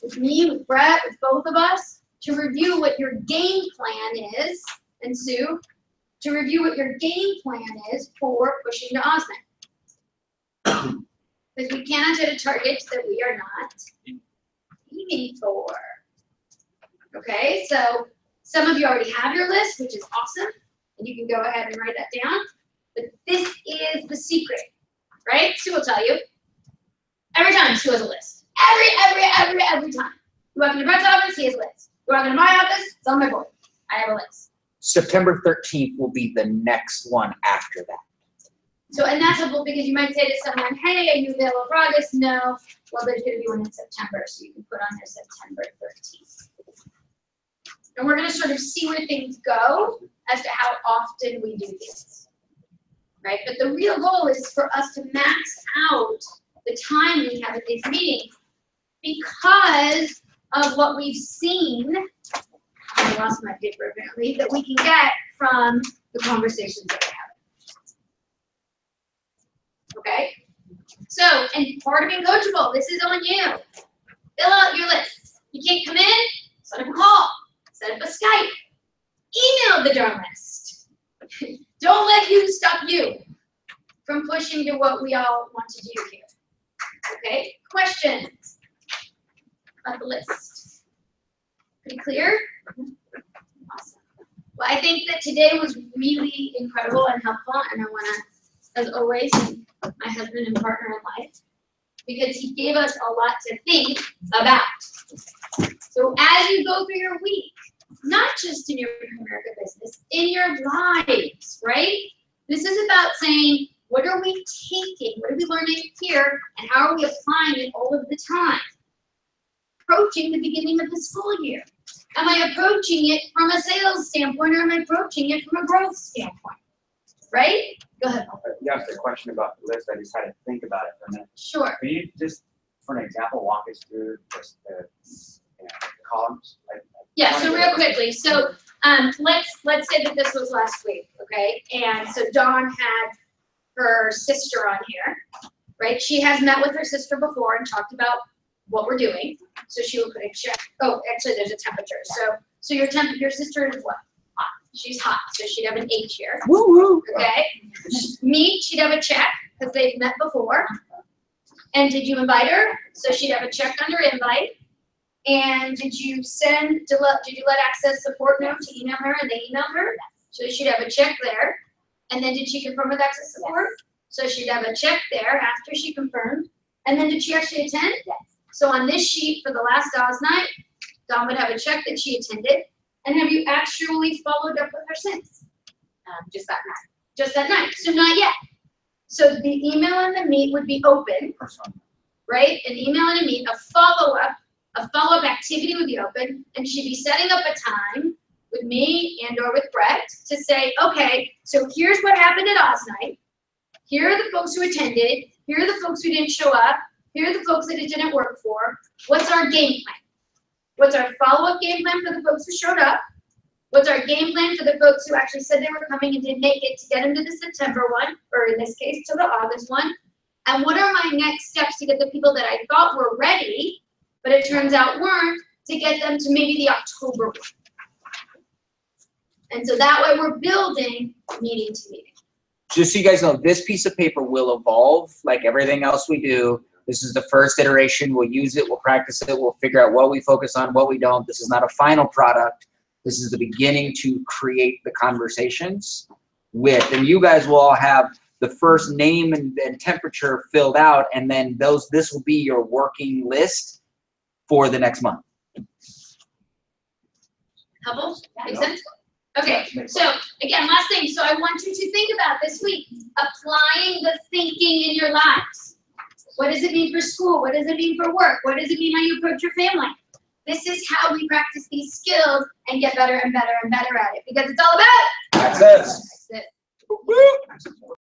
with me, with Brett, with both of us, to review what your game plan is, and Sue, to review what your game plan is for pushing to OSNITE. Because we cannot hit a target that we are not aiming for. Okay, so some of you already have your list, which is awesome. And you can go ahead and write that down. But this is the secret. right? Sue will tell you. Every time Sue has a list. Every time. You walk into Brett's office, he has a list. You walk into my office, it's on my board. I have a list. September 13th will be the next one after that. So, and that's helpful because you might say to someone, hey, are you available for August? No. Well, there's going to be one in September, so you can put on there September 13th. And we're going to sort of see where things go as to how often we do these, right? But the real goal is for us to max out the time we have at these meetings because of what we've seen. I lost my paper apparently, that we can get from the conversations that we're having. Okay? So, and part of being coachable, this is on you. Fill out your list. You can't come in, set up a call, set up a Skype, email the darn list. Don't let you stop you from pushing to what we all want to do here. Okay? Questions about the list? Pretty clear? Awesome. Well, I think that today was really incredible and helpful, and I want to, as always, my husband and partner in life, because he gave us a lot to think about. So as you go through your week, not just in your America business, in your lives, right? This is about saying, what are we taking? What are we learning here? And how are we applying it all of the time? Approaching the beginning of the school year. Am I approaching it from a sales standpoint, or am I approaching it from a growth standpoint? Right? Go ahead. You asked a question about the list. I just had to think about it for a minute. Sure. Can you just, for an example, walk us through just the columns? Yeah, so real quickly. So let's say that this was last week, okay? And so Dawn had her sister on here, right? She has met with her sister before and talked about what we're doing. So she will put a check. Oh, actually there's a temperature. So your sister is what? Hot. She's hot, so she'd have an H here. Woo woo. Okay. Me, she'd have a check because they've met before. And did you invite her? So she'd have a check under invite. And did you let Access Support know to email her and they emailed her? So she'd have a check there. And then did she confirm with Access Support? Yes. So she'd have a check there after she confirmed. And then did she actually attend? Yes. So on this sheet for the last Oz night, Dawn would have a check that she attended. And have you actually followed up with her since? Just that night. Just that night. So not yet. So the email and the meet would be open, right? An email and a meet, a follow-up activity would be open, and she'd be setting up a time with me and or with Brett to say, okay, so here's what happened at Oz night. Here are the folks who attended. Here are the folks who didn't show up. Here are the folks that it didn't work for. What's our game plan? What's our follow-up game plan for the folks who showed up? What's our game plan for the folks who actually said they were coming and didn't make it to get them to the September one, or in this case, to the August one? And what are my next steps to get the people that I thought were ready, but it turns out weren't, to get them to maybe the October one? And so that way we're building meeting to meeting. Just so you guys know, this piece of paper will evolve like everything else we do. This is the first iteration. We'll use it, we'll practice it, we'll figure out what we focus on, what we don't. This is not a final product. This is the beginning to create the conversations with. And you guys will all have the first name and temperature filled out, and then this will be your working list for the next month. Helpful? Make sense? Okay, so again, last thing. So I want you to think about this week, applying the thinking in your lives. What does it mean for school? What does it mean for work? What does it mean how you approach your family? This is how we practice these skills and get better and better and better at it, because it's all about Access. That's it.